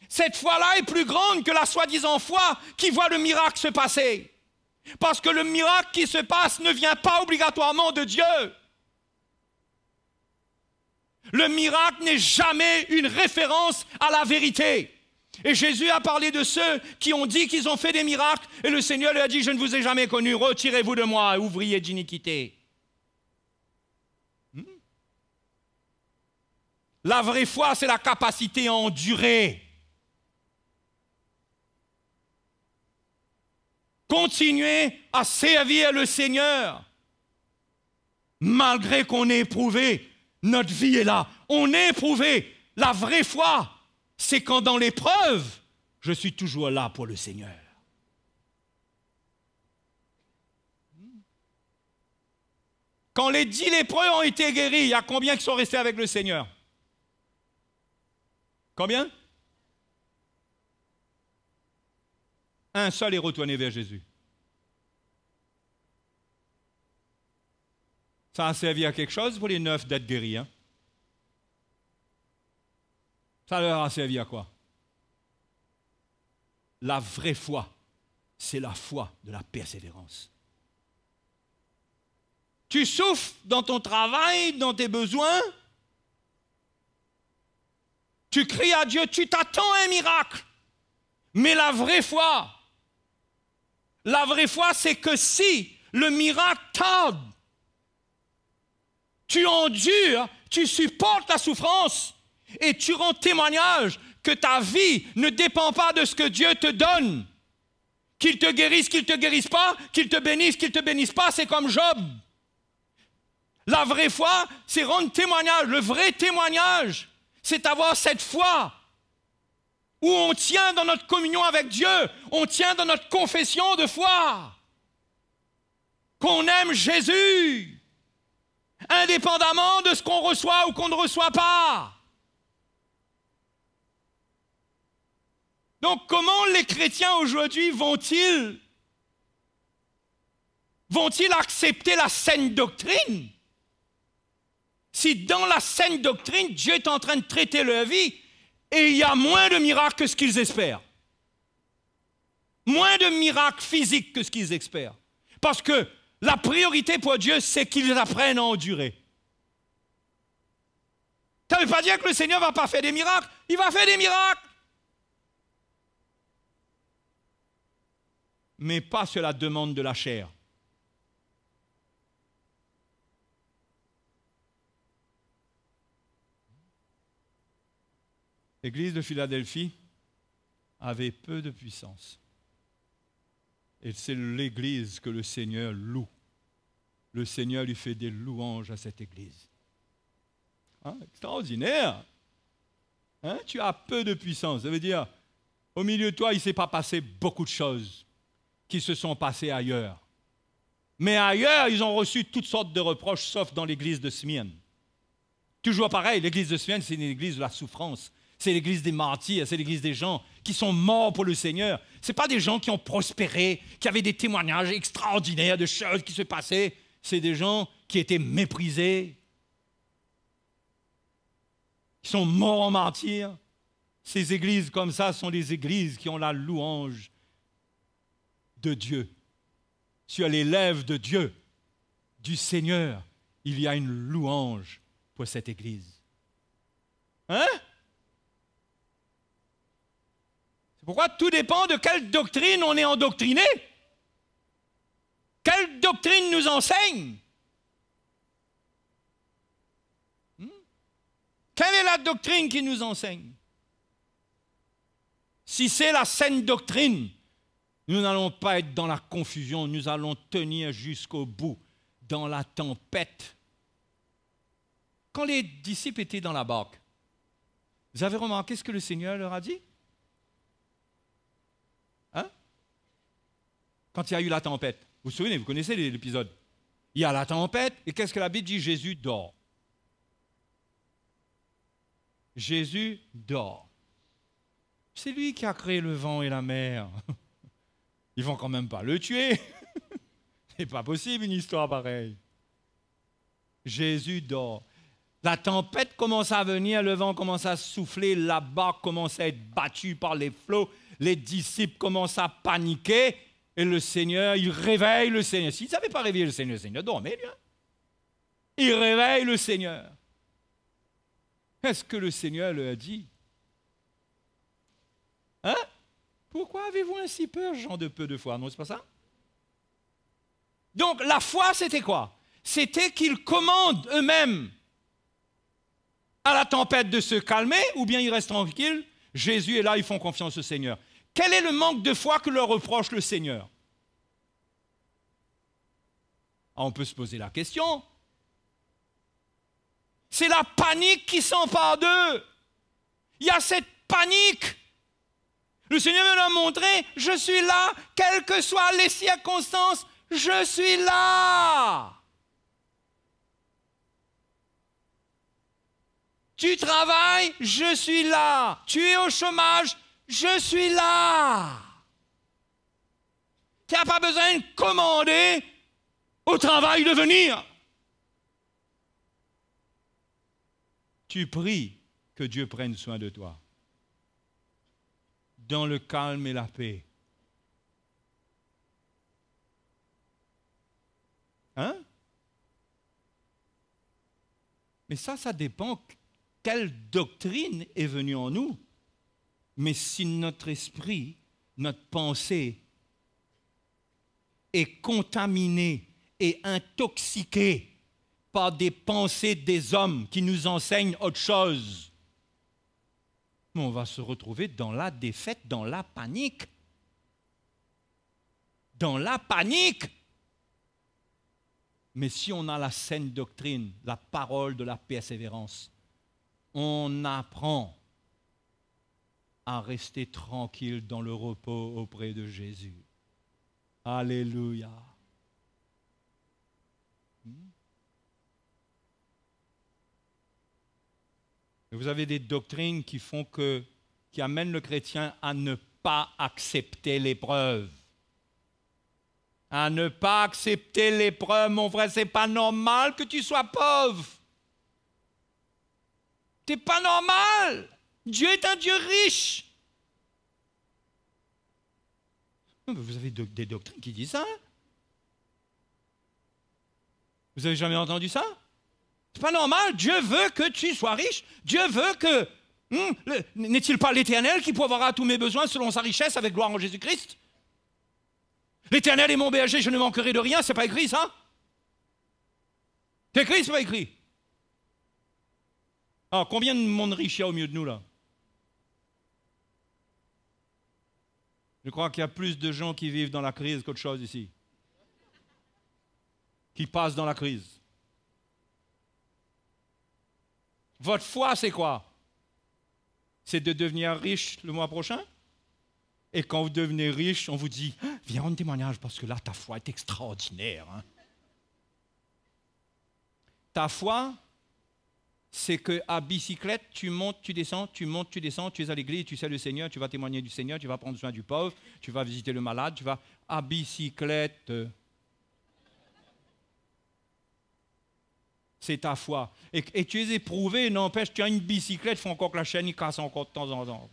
[SPEAKER 2] Cette foi-là est plus grande que la soi-disant foi qui voit le miracle se passer. Parce que le miracle qui se passe ne vient pas obligatoirement de Dieu. Le miracle n'est jamais une référence à la vérité. Et Jésus a parlé de ceux qui ont dit qu'ils ont fait des miracles, et le Seigneur lui a dit, je ne vous ai jamais connu, retirez-vous de moi, ouvriers d'iniquité. La vraie foi, c'est la capacité à endurer. Continuez à servir le Seigneur, malgré qu'on ait éprouvé. Notre vie est là, on est éprouvé. La vraie foi, c'est quand dans l'épreuve, je suis toujours là pour le Seigneur. Quand les 10 lépreux ont été guéris, il y a combien qui sont restés avec le Seigneur? Combien? Un seul est retourné vers Jésus. Ça a servi à quelque chose pour les 9 d'être guéris, hein? Ça leur a servi à quoi? La vraie foi, c'est la foi de la persévérance. Tu souffres dans ton travail, dans tes besoins. Tu cries à Dieu, tu t'attends à un miracle. Mais la vraie foi, c'est que si le miracle tarde, tu endures, tu supportes la souffrance et tu rends témoignage que ta vie ne dépend pas de ce que Dieu te donne. Qu'il te guérisse, qu'il ne te guérisse pas, qu'il te bénisse, qu'il ne te bénisse pas, c'est comme Job. La vraie foi, c'est rendre témoignage. Le vrai témoignage, c'est avoir cette foi où on tient dans notre communion avec Dieu, on tient dans notre confession de foi, qu'on aime Jésus, indépendamment de ce qu'on reçoit ou qu'on ne reçoit pas. Donc, comment les chrétiens aujourd'hui vont-ils accepter la saine doctrine si dans la saine doctrine, Dieu est en train de traiter leur vie et il y a moins de miracles que ce qu'ils espèrent? Moins de miracles physiques que ce qu'ils espèrent. Parce que la priorité pour Dieu, c'est qu'ils apprennent à endurer. Ça ne veut pas dire que le Seigneur ne va pas faire des miracles. Il va faire des miracles. Mais pas sur la demande de la chair. L'église de Philadelphie avait peu de puissance. Et c'est l'église que le Seigneur loue. Le Seigneur lui fait des louanges à cette église. Hein? Extraordinaire. Hein? Tu as peu de puissance. Ça veut dire, au milieu de toi, il ne s'est pas passé beaucoup de choses qui se sont passées ailleurs. Mais ailleurs, ils ont reçu toutes sortes de reproches, sauf dans l'église de Smyrne. Toujours pareil, l'église de Smyrne, c'est une église de la souffrance. C'est l'église des martyrs, c'est l'église des gens qui sont morts pour le Seigneur. Ce n'est pas des gens qui ont prospéré, qui avaient des témoignages extraordinaires de choses qui se passaient. C'est des gens qui étaient méprisés, qui sont morts en martyrs. Ces églises comme ça sont des églises qui ont la louange de Dieu. Sur les lèvres de Dieu, du Seigneur, il y a une louange pour cette église. Hein? C'est pourquoi tout dépend de quelle doctrine on est endoctriné. Quelle doctrine nous enseigne? Quelle est la doctrine qui nous enseigne? Si c'est la saine doctrine, nous n'allons pas être dans la confusion, nous allons tenir jusqu'au bout, dans la tempête. Quand les disciples étaient dans la barque, vous avez remarqué ce que le Seigneur leur a dit? Hein? Quand il y a eu la tempête. Vous vous souvenez, vous connaissez l'épisode. Il y a la tempête, et qu'est-ce que la Bible dit? Jésus dort. Jésus dort. C'est lui qui a créé le vent et la mer. Ils vont quand même pas le tuer. C'est pas possible une histoire pareille. Jésus dort. La tempête commence à venir, le vent commence à souffler, la barque commence à être battue par les flots, les disciples commencent à paniquer et le Seigneur, il réveille le Seigneur. S'il ne savait pas réveiller le Seigneur dormait, lui. Il réveille le Seigneur. Est-ce que le Seigneur lui a dit? Hein? Pourquoi avez-vous ainsi peur, gens de peu de foi? Non, c'est pas ça? Donc, la foi, c'était quoi? C'était qu'ils commandent eux-mêmes à la tempête de se calmer, ou bien ils restent tranquilles. Jésus est là, ils font confiance au Seigneur. Quel est le manque de foi que leur reproche le Seigneur? Ah, on peut se poser la question. C'est la panique qui s'empare d'eux. Il y a cette panique. Le Seigneur me l'a montré, je suis là, quelles que soient les circonstances, je suis là. Tu travailles, je suis là. Tu es au chômage, je suis là. Tu n'as pas besoin de commander au travail de venir. Tu pries que Dieu prenne soin de toi. Dans le calme et la paix. Hein? Mais ça dépend quelle doctrine est venue en nous. Mais si notre esprit, notre pensée est contaminée et intoxiquée par des pensées des hommes qui nous enseignent autre chose, on va se retrouver dans la défaite, dans la panique. Dans la panique. Mais si on a la saine doctrine, la parole de la persévérance, on apprend à rester tranquille dans le repos auprès de Jésus. Alléluia. Et vous avez des doctrines qui amènent le chrétien à ne pas accepter l'épreuve. À ne pas accepter l'épreuve, mon frère, c'est pas normal que tu sois pauvre. C'est pas normal. Dieu est un Dieu riche. Vous avez des doctrines qui disent ça. Hein? Vous avez jamais entendu ça? C'est pas normal. Dieu veut que tu sois riche. Dieu veut que... n'est-il pas l'Éternel qui pourvoira à tous mes besoins selon sa richesse avec gloire en Jésus-Christ? L'Éternel est mon berger, je ne manquerai de rien. C'est pas écrit ça? C'est écrit, c'est pas écrit? Alors, combien de monde riche il y a au milieu de nous là? Je crois qu'il y a plus de gens qui vivent dans la crise qu'autre chose ici. Qui passent dans la crise. Votre foi, c'est quoi? C'est de devenir riche le mois prochain? Et quand vous devenez riche, on vous dit « Viens rendre témoignage parce que là, ta foi est extraordinaire. Hein. » Ta foi, c'est qu'à bicyclette, tu montes, tu descends, tu montes, tu descends, tu es à l'église, tu sais le Seigneur, tu vas témoigner du Seigneur, tu vas prendre soin du pauvre, tu vas visiter le malade, tu vas à bicyclette. C'est ta foi. Et tu es éprouvé, n'empêche, tu as une bicyclette, il faut encore que la chaîne il casse encore de temps en temps.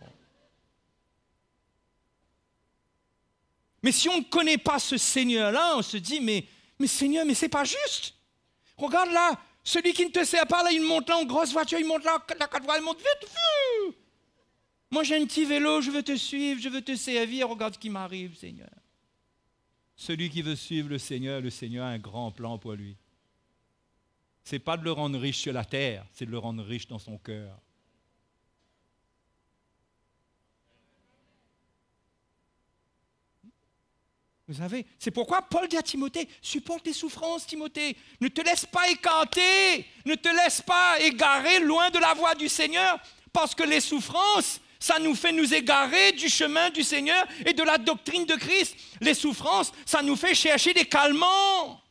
[SPEAKER 2] Mais si on ne connaît pas ce Seigneur-là, on se dit, mais Seigneur, mais c'est pas juste. Regarde là, celui qui ne te sert pas, là, il monte là en grosse voiture, il monte là, la 4 voies, il monte vite. Moi, j'ai un petit vélo, je veux te suivre, je veux te servir, regarde ce qui m'arrive, Seigneur. Celui qui veut suivre le Seigneur a un grand plan pour lui. Ce n'est pas de le rendre riche sur la terre, c'est de le rendre riche dans son cœur. Vous savez, c'est pourquoi Paul dit à Timothée, supporte les souffrances, Timothée. Ne te laisse pas écarter, ne te laisse pas égarer loin de la voie du Seigneur, parce que les souffrances, ça nous fait nous égarer du chemin du Seigneur et de la doctrine de Christ. Les souffrances, ça nous fait chercher des calmants.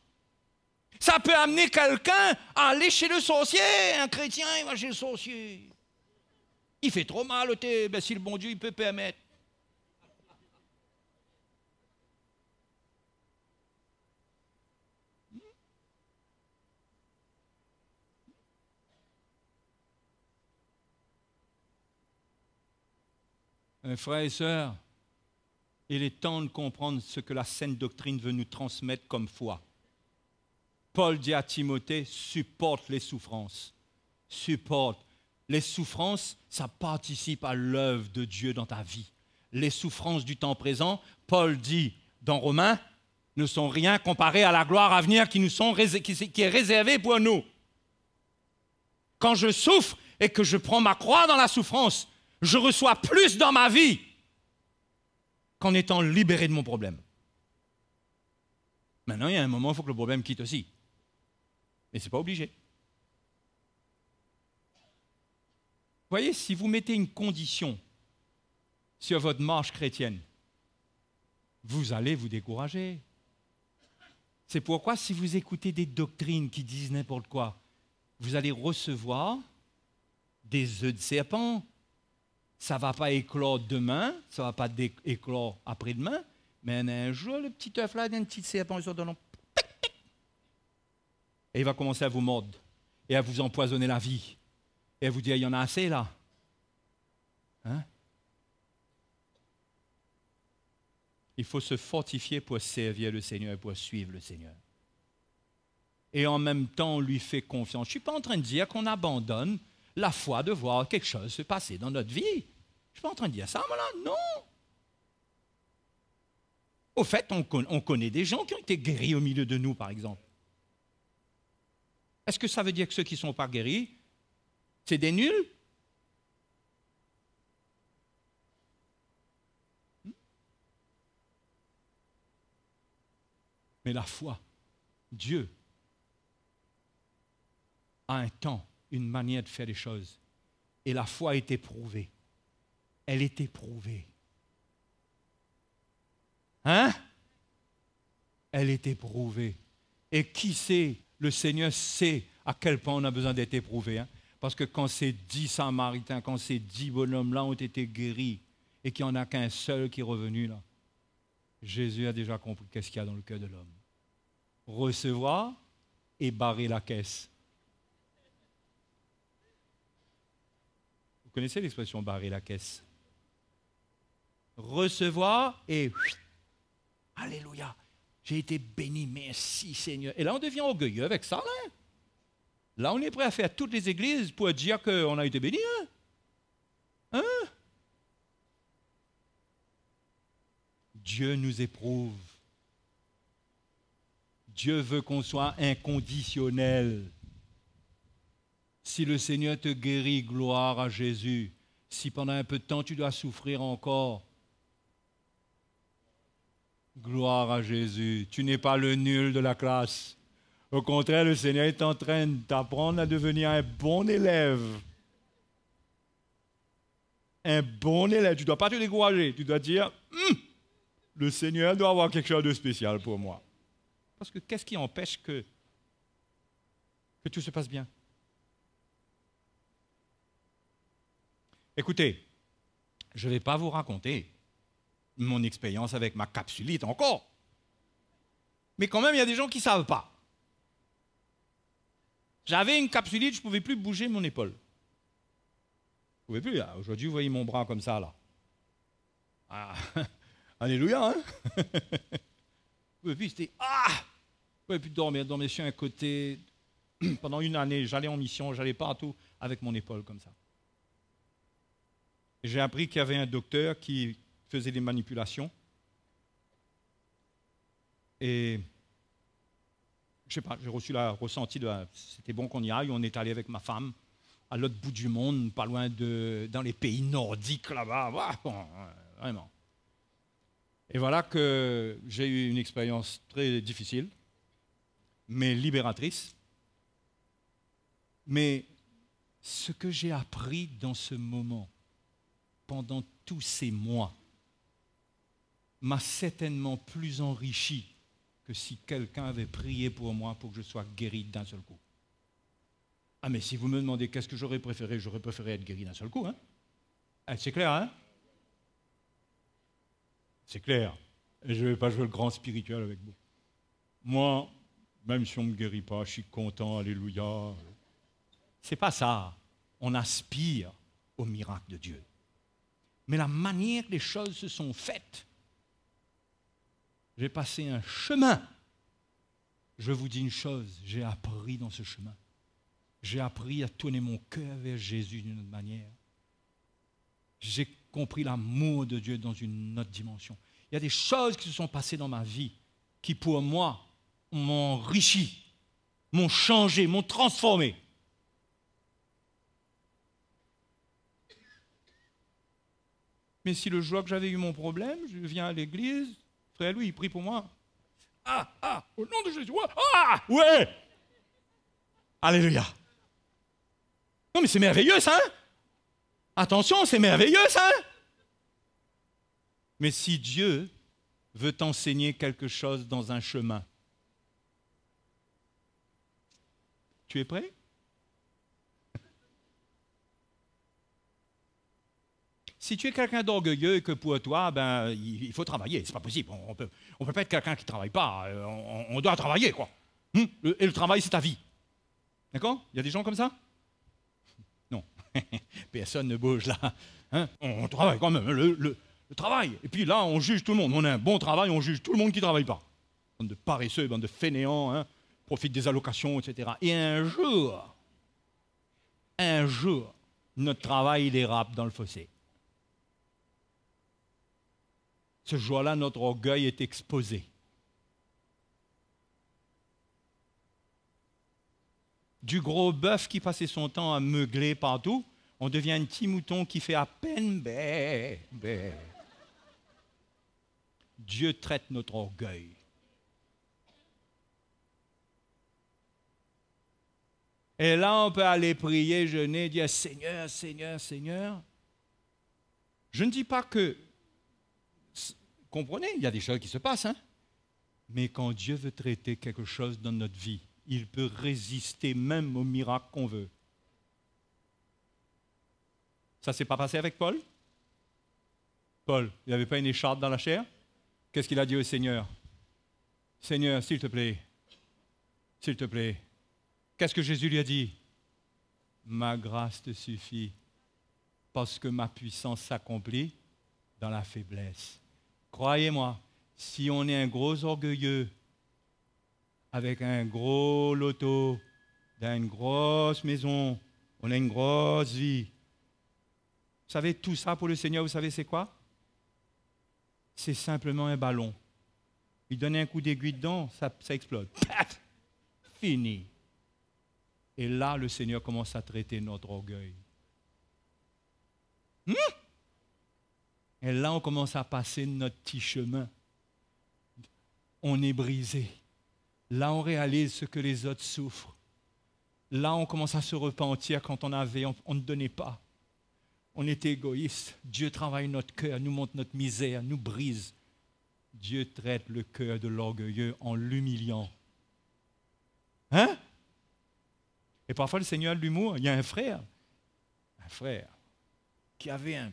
[SPEAKER 2] Ça peut amener quelqu'un à aller chez le sorcier. Un chrétien, il va chez le sorcier. Il fait trop mal au thé, ben, si le bon Dieu il peut permettre. Frères et sœurs, il est temps de comprendre ce que la sainte doctrine veut nous transmettre comme foi. Paul dit à Timothée, supporte les souffrances. Supporte. Les souffrances, ça participe à l'œuvre de Dieu dans ta vie. Les souffrances du temps présent, Paul dit dans Romains, ne sont rien comparées à la gloire à venir qui est réservée pour nous. Quand je souffre et que je prends ma croix dans la souffrance, je reçois plus dans ma vie qu'en étant libéré de mon problème. Maintenant, il y a un moment, il faut que le problème quitte aussi. Mais ce n'est pas obligé. Vous voyez, si vous mettez une condition sur votre marche chrétienne, vous allez vous décourager. C'est pourquoi si vous écoutez des doctrines qui disent n'importe quoi, vous allez recevoir des œufs de serpent. Ça ne va pas éclore demain, ça ne va pas éclore après-demain, mais un jour, le petit œuf là, il y a un petit serpent, il sort de l'eau. Et il va commencer à vous mordre et à vous empoisonner la vie. Et à vous dire, il y en a assez là. Hein? Il faut se fortifier pour servir le Seigneur et pour suivre le Seigneur. Et en même temps, on lui fait confiance. Je ne suis pas en train de dire qu'on abandonne la foi de voir quelque chose se passer dans notre vie. Je ne suis pas en train de dire ça, voilà, non. Au fait, on connaît des gens qui ont été guéris au milieu de nous, par exemple. Est-ce que ça veut dire que ceux qui ne sont pas guéris, c'est des nuls? Mais la foi, Dieu a un temps, une manière de faire les choses. Et la foi a été prouvée. Elle est éprouvée. Hein? Elle est éprouvée. Et qui sait, le Seigneur sait à quel point on a besoin d'être éprouvé. Hein? Parce que quand ces 10 Samaritains, quand ces 10 bonhommes-là ont été guéris, et qu'il n'y en a qu'un seul qui est revenu là, Jésus a déjà compris qu'est-ce qu'il y a dans le cœur de l'homme. Recevoir et barrer la caisse. Vous connaissez l'expression barrer la caisse? Recevoir et alléluia, j'ai été béni, merci Seigneur. Et là on devient orgueilleux avec ça. Là, là on est prêt à faire toutes les églises pour dire qu'on a été béni. Hein? Hein? Dieu nous éprouve. Dieu veut qu'on soit inconditionnel. Si le Seigneur te guérit, gloire à Jésus. Si pendant un peu de temps tu dois souffrir encore, gloire à Jésus. Tu n'es pas le nul de la classe. Au contraire, le Seigneur est en train de t'apprendre à devenir un bon élève. Un bon élève. Tu ne dois pas te décourager. Tu dois dire, le Seigneur doit avoir quelque chose de spécial pour moi. Parce que qu'est-ce qui empêche que tout se passe bien? Écoutez, je ne vais pas vous raconter mon expérience avec ma capsulite encore. Mais quand même, il y a des gens qui ne savent pas. J'avais une capsulite, je ne pouvais plus bouger mon épaule. Je ne pouvais plus. Aujourd'hui, vous voyez mon bras comme ça, là. Ah, alléluia, hein? Je ne pouvais plus, c'était... Ah! Je ne pouvais plus dormir sur un côté. Pendant une année, j'allais en mission, je n'allais pas à tout avec mon épaule comme ça. J'ai appris qu'il y avait un docteur qui faisait des manipulations. Et je ne sais pas, j'ai reçu le ressenti c'était bon qu'on y aille. On est allé avec ma femme à l'autre bout du monde, pas loin dans les pays nordiques là-bas. Vraiment. Et voilà que j'ai eu une expérience très difficile, mais libératrice. Mais ce que j'ai appris dans ce moment, pendant tous ces mois, m'a certainement plus enrichi que si quelqu'un avait prié pour moi pour que je sois guéri d'un seul coup. Ah mais si vous me demandez qu'est-ce que j'aurais préféré être guéri d'un seul coup. Hein? Ah, c'est clair, hein? C'est clair. Et je ne vais pas jouer le grand spirituel avec vous. Moi, même si on ne me guérit pas, je suis content, alléluia. C'est pas ça. On aspire au miracle de Dieu. Mais la manière que les choses se sont faites, j'ai passé un chemin. Je vous dis une chose, j'ai appris dans ce chemin. J'ai appris à tourner mon cœur vers Jésus d'une autre manière. J'ai compris l'amour de Dieu dans une autre dimension. Il y a des choses qui se sont passées dans ma vie qui, pour moi, m'ont enrichi, m'ont changé, m'ont transformé. Mais si le jour que j'avais eu mon problème, je viens à l'église, frère Louis, il prie pour moi. Au nom de Jésus, ouais. Alléluia. Non mais c'est merveilleux ça, hein? Attention, c'est merveilleux ça, hein? Mais si Dieu veut t'enseigner quelque chose dans un chemin, tu es prêt? Si tu es quelqu'un d'orgueilleux et que pour toi, ben, il faut travailler, c'est pas possible. On peut pas être quelqu'un qui ne travaille pas. On doit travailler, quoi. Et le travail, c'est ta vie. D'accord? Il y a des gens comme ça? Non. Personne ne bouge là. Hein? On travaille quand même, le travail. Et puis là, on juge tout le monde. On a un bon travail, on juge tout le monde qui ne travaille pas. Bande de paresseux, bande de fainéants, hein, profitent des allocations, etc. Et un jour, notre travail, il dérape dans le fossé. Ce jour-là, notre orgueil est exposé. Du gros bœuf qui passait son temps à meugler partout, on devient un petit mouton qui fait à peine bé, bé. Dieu traite notre orgueil. Et là, on peut aller prier, jeûner, dire Seigneur, Seigneur, Seigneur. Je ne dis pas que... Comprenez, il y a des choses qui se passent, hein? Mais quand Dieu veut traiter quelque chose dans notre vie, il peut résister même au miracle qu'on veut. Ça ne s'est pas passé avec Paul? Paul, il n'avait pas une écharpe dans la chair? Qu'est-ce qu'il a dit au Seigneur? Seigneur, s'il te plaît, qu'est-ce que Jésus lui a dit? Ma grâce te suffit, parce que ma puissance s'accomplit dans la faiblesse. Croyez-moi, si on est un gros orgueilleux, avec un gros loto, dans une grosse maison, on a une grosse vie. Vous savez, tout ça pour le Seigneur, vous savez c'est quoi? C'est simplement un ballon. Il donne un coup d'aiguille dedans, ça explose. Paf! Fini. Et là, le Seigneur commence à traiter notre orgueil. Et là, on commence à passer notre petit chemin. On est brisé. Là, on réalise ce que les autres souffrent. Là, on commence à se repentir quand on avait, on ne donnait pas. On était égoïste. Dieu travaille notre cœur, nous montre notre misère, nous brise. Dieu traite le cœur de l'orgueilleux en l'humiliant. Hein? Et parfois, le Seigneur a de l'humour. Il y a un frère qui avait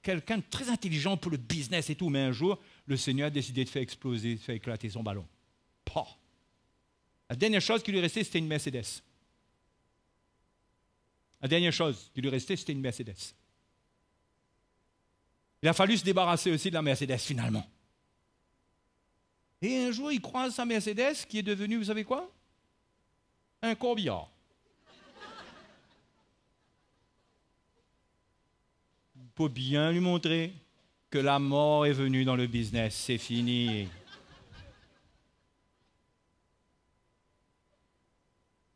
[SPEAKER 2] quelqu'un de très intelligent pour le business et tout, mais un jour, le Seigneur a décidé de faire exploser, de faire éclater son ballon. Pah. La dernière chose qui lui restait, c'était une Mercedes. La dernière chose qui lui restait, c'était une Mercedes. Il a fallu se débarrasser aussi de la Mercedes, finalement. Et un jour, il croise sa Mercedes, qui est devenue, vous savez quoi? Un corbillard. Pour bien lui montrer que la mort est venue dans le business, c'est fini.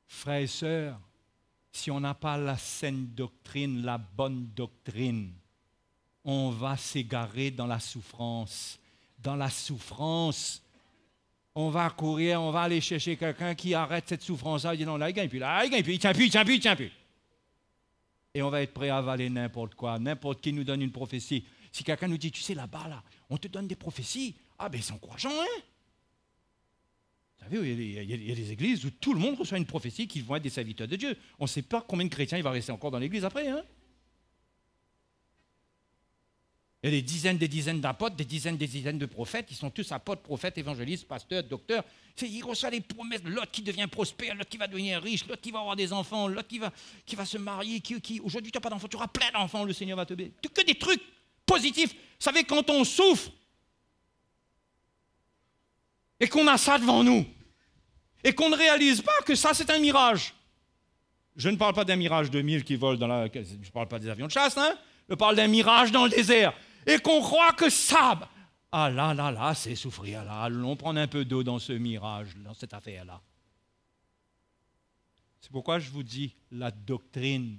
[SPEAKER 2] Frères et sœurs, si on n'a pas la saine doctrine, la bonne doctrine, on va s'égarer dans la souffrance. Dans la souffrance, on va courir, on va aller chercher quelqu'un qui arrête cette souffrance-là. Il dit non, là, il gagne plus, là, il gagne plus, il tient plus, il tient plus, il tient plus. Et on va être prêt à avaler n'importe quoi. N'importe qui nous donne une prophétie. Si quelqu'un nous dit, tu sais, là-bas, là, on te donne des prophéties. Ah, ben, c'est encourageant, hein? Vous savez, il y a des églises où tout le monde reçoit une prophétie qu'ils vont être des serviteurs de Dieu. On ne sait pas combien de chrétiens il va rester encore dans l'église après, hein? Il y a des dizaines d'apôtres, des dizaines de prophètes. Ils sont tous apôtres, prophètes, évangélistes, pasteurs, docteurs. Il reçoit des promesses. L'autre qui devient prospère, l'autre qui va devenir riche, l'autre qui va avoir des enfants, l'autre qui va se marier. Aujourd'hui, tu n'as pas d'enfants, tu auras plein d'enfants, le Seigneur va te bénir. Que des trucs positifs. Vous savez, quand on souffre et qu'on a ça devant nous et qu'on ne réalise pas que ça, c'est un mirage. Je ne parle pas d'un mirage de 1000 qui volent dans la... Je ne parle pas des avions de chasse, hein. Je parle d'un mirage dans le désert. Et qu'on croit que ça... Ah là, c'est souffrir. Là, allons prendre un peu d'eau dans ce mirage, dans cette affaire-là. C'est pourquoi je vous dis, la doctrine,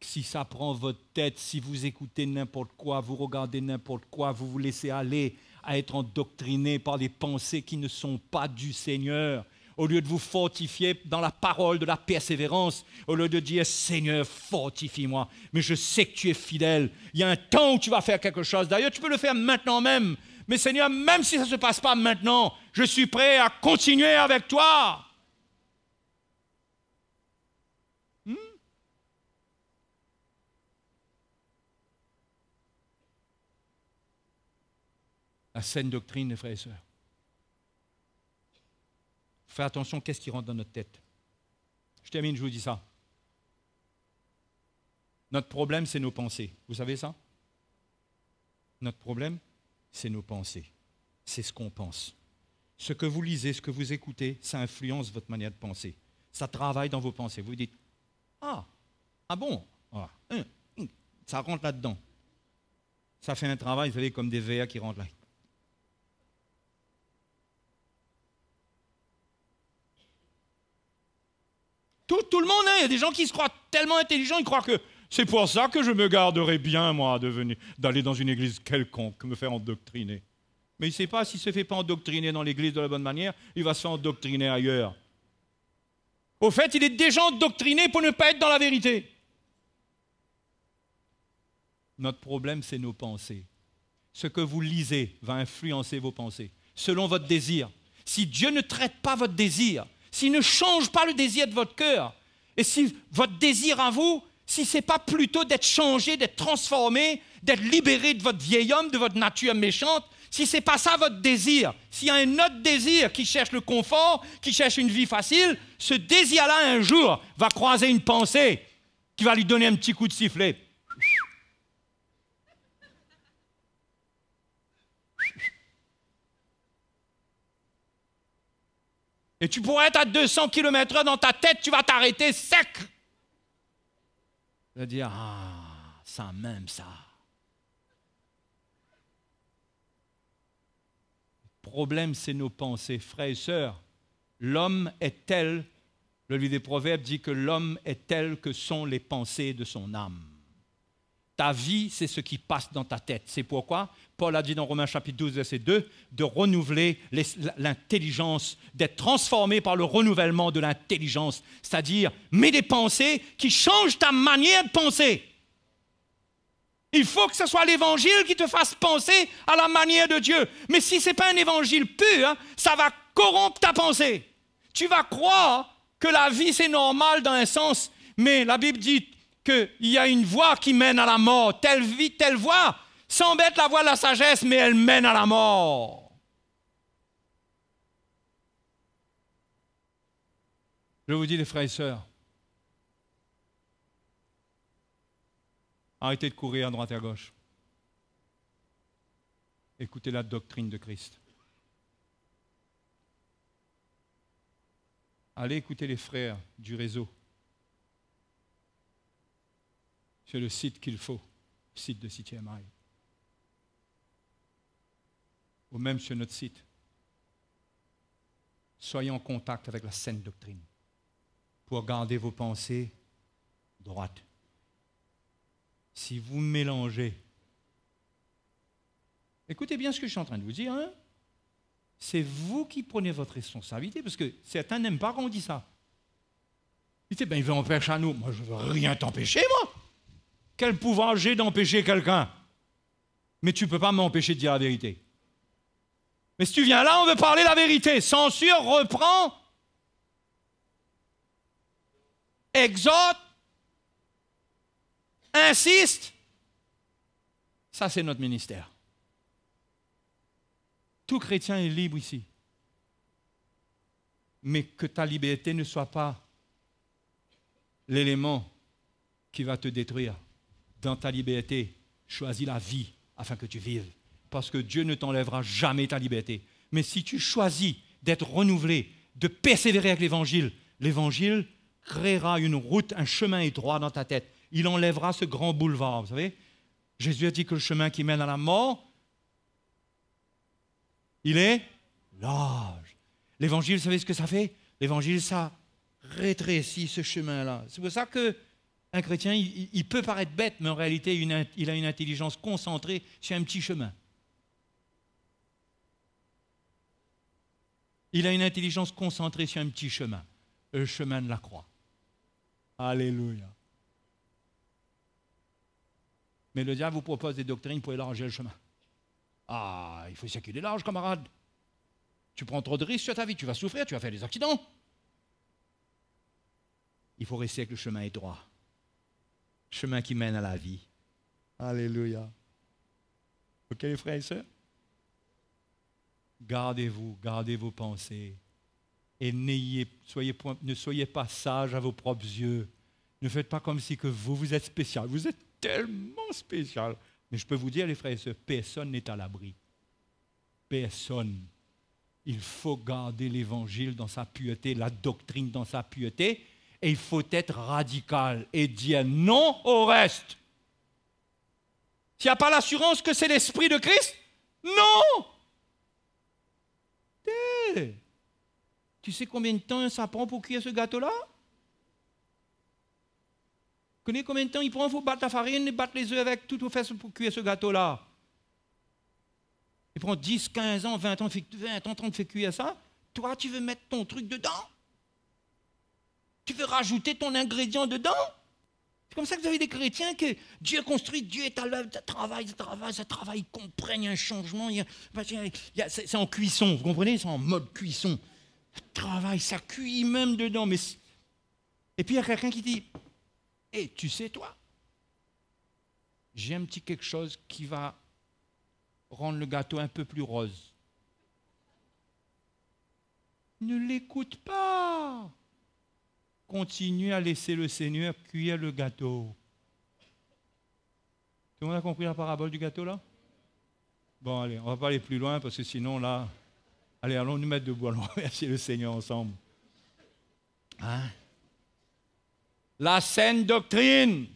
[SPEAKER 2] si ça prend votre tête, si vous écoutez n'importe quoi, vous regardez n'importe quoi, vous vous laissez aller à être endoctriné par des pensées qui ne sont pas du Seigneur, au lieu de vous fortifier dans la parole de la persévérance, au lieu de dire « Seigneur, fortifie-moi, mais je sais que tu es fidèle. Il y a un temps où tu vas faire quelque chose. D'ailleurs, tu peux le faire maintenant même. Mais Seigneur, même si ça ne se passe pas maintenant, je suis prêt à continuer avec toi. » La saine doctrine, les frères et sœurs. Fais attention, qu'est-ce qui rentre dans notre tête. Je termine, je vous dis ça. Notre problème, c'est nos pensées. Vous savez ça? Notre problème, c'est nos pensées. C'est ce qu'on pense. Ce que vous lisez, ce que vous écoutez, ça influence votre manière de penser. Ça travaille dans vos pensées. Vous dites, ah bon, ça rentre là-dedans. Ça fait un travail, vous savez, comme des vers qui rentrent là. Tout le monde, hein, il y a des gens qui se croient tellement intelligents, ils croient que c'est pour ça que je me garderai bien, moi, d'aller dans une église quelconque, me faire endoctriner. Mais il ne sait pas, s'il ne se fait pas endoctriner dans l'église de la bonne manière, il va se faire endoctriner ailleurs. Au fait, il est déjà endoctriné pour ne pas être dans la vérité. Notre problème, c'est nos pensées. Ce que vous lisez va influencer vos pensées, selon votre désir. Si Dieu ne traite pas votre désir, s'il ne change pas le désir de votre cœur, et si votre désir à vous, si ce n'est pas plutôt d'être changé, d'être transformé, d'être libéré de votre vieil homme, de votre nature méchante, si ce n'est pas ça votre désir, s'il y a un autre désir qui cherche le confort, qui cherche une vie facile, ce désir-là, un jour, va croiser une pensée qui va lui donner un petit coup de sifflet. Et tu pourrais être à 200 km/h dans ta tête, tu vas t'arrêter sec. Tu vas dire, ça même ça. Le problème, c'est nos pensées. Frères et sœurs, l'homme est tel, le livre des Proverbes dit que l'homme est tel que sont les pensées de son âme. Ta vie, c'est ce qui passe dans ta tête. C'est pourquoi Paul a dit dans Romains chapitre 12, verset 2, de renouveler l'intelligence, d'être transformé par le renouvellement de l'intelligence. C'est-à-dire, mets des pensées qui changent ta manière de penser. Il faut que ce soit l'évangile qui te fasse penser à la manière de Dieu. Mais si ce n'est pas un évangile pur, ça va corrompre ta pensée. Tu vas croire que la vie, c'est normal dans un sens, mais la Bible dit qu'il y a une voie qui mène à la mort. Telle vie, telle voie semble être la voie de la sagesse, mais elle mène à la mort. Je vous dis, les frères et sœurs, arrêtez de courir à droite et à gauche. Écoutez la doctrine de Christ. Allez écouter les frères du réseau. C'est le site qu'il faut, le site de CTMI. Ou même sur notre site. Soyez en contact avec la saine doctrine pour garder vos pensées droites. Si vous mélangez, écoutez bien ce que je suis en train de vous dire, hein? C'est vous qui prenez votre responsabilité, parce que certains n'aiment pas quand on dit ça. Ils disent, il veut empêcher à nous. Moi, je ne veux rien t'empêcher, moi. Quel pouvoir j'ai d'empêcher quelqu'un? Mais tu ne peux pas m'empêcher de dire la vérité. Mais si tu viens là, on veut parler la vérité. Censure, reprend, exhorte, insiste. Ça, c'est notre ministère. Tout chrétien est libre ici. Mais que ta liberté ne soit pas l'élément qui va te détruire. Dans ta liberté, choisis la vie afin que tu vives. Parce que Dieu ne t'enlèvera jamais ta liberté. Mais si tu choisis d'être renouvelé, de persévérer avec l'Évangile, l'Évangile créera une route, un chemin étroit dans ta tête. Il enlèvera ce grand boulevard, vous savez. Jésus a dit que le chemin qui mène à la mort, il est large. L'Évangile, vous savez ce que ça fait? L'Évangile, ça rétrécit ce chemin-là. C'est pour ça qu'un chrétien, il peut paraître bête, mais en réalité, il a une intelligence concentrée sur un petit chemin. Il a une intelligence concentrée sur un petit chemin, le chemin de la croix. Alléluia. Mais le diable vous propose des doctrines pour élargir le chemin. Ah, il faut circuler large, camarade. Tu prends trop de risques sur ta vie, tu vas souffrir, tu vas faire des accidents. Il faut rester avec le chemin étroit. Le chemin qui mène à la vie. Alléluia. Ok, les frères et sœurs? Gardez vos pensées. Et ne soyez pas sages à vos propres yeux. Ne faites pas comme si que vous êtes spécial. Vous êtes tellement spécial. Mais je peux vous dire, les frères et sœurs, personne n'est à l'abri. Personne. Il faut garder l'Évangile dans sa pureté, la doctrine dans sa pureté, et il faut être radical et dire non au reste. S'il n'y a pas l'assurance que c'est l'Esprit de Christ, non! Tu sais combien de temps ça prend pour cuire ce gâteau-là? Tu connais combien de temps il prend pour battre la farine et battre les œufs avec tout au fait pour cuire ce gâteau-là? Il prend 10, 15 ans, 20 ans, 30 ans de faire cuire ça. Toi, tu veux mettre ton truc dedans? Tu veux rajouter ton ingrédient dedans? C'est comme ça que vous avez des chrétiens que Dieu construit, Dieu est à l'œuvre, ça travaille, il comprenne un changement. C'est en cuisson, vous comprenez? C'est en mode cuisson. Ça travaille, ça cuit même dedans. Et puis il y a quelqu'un qui dit, hey, tu sais toi, j'ai un petit quelque chose qui va rendre le gâteau un peu plus rose. Ne l'écoute pas. Continue à laisser le Seigneur cuire le gâteau. Tout le monde a compris la parabole du gâteau là? Bon, allez, on ne va pas aller plus loin parce que sinon là... Allez, allons nous mettre debout, allons remercier le Seigneur ensemble. Hein? La saine doctrine.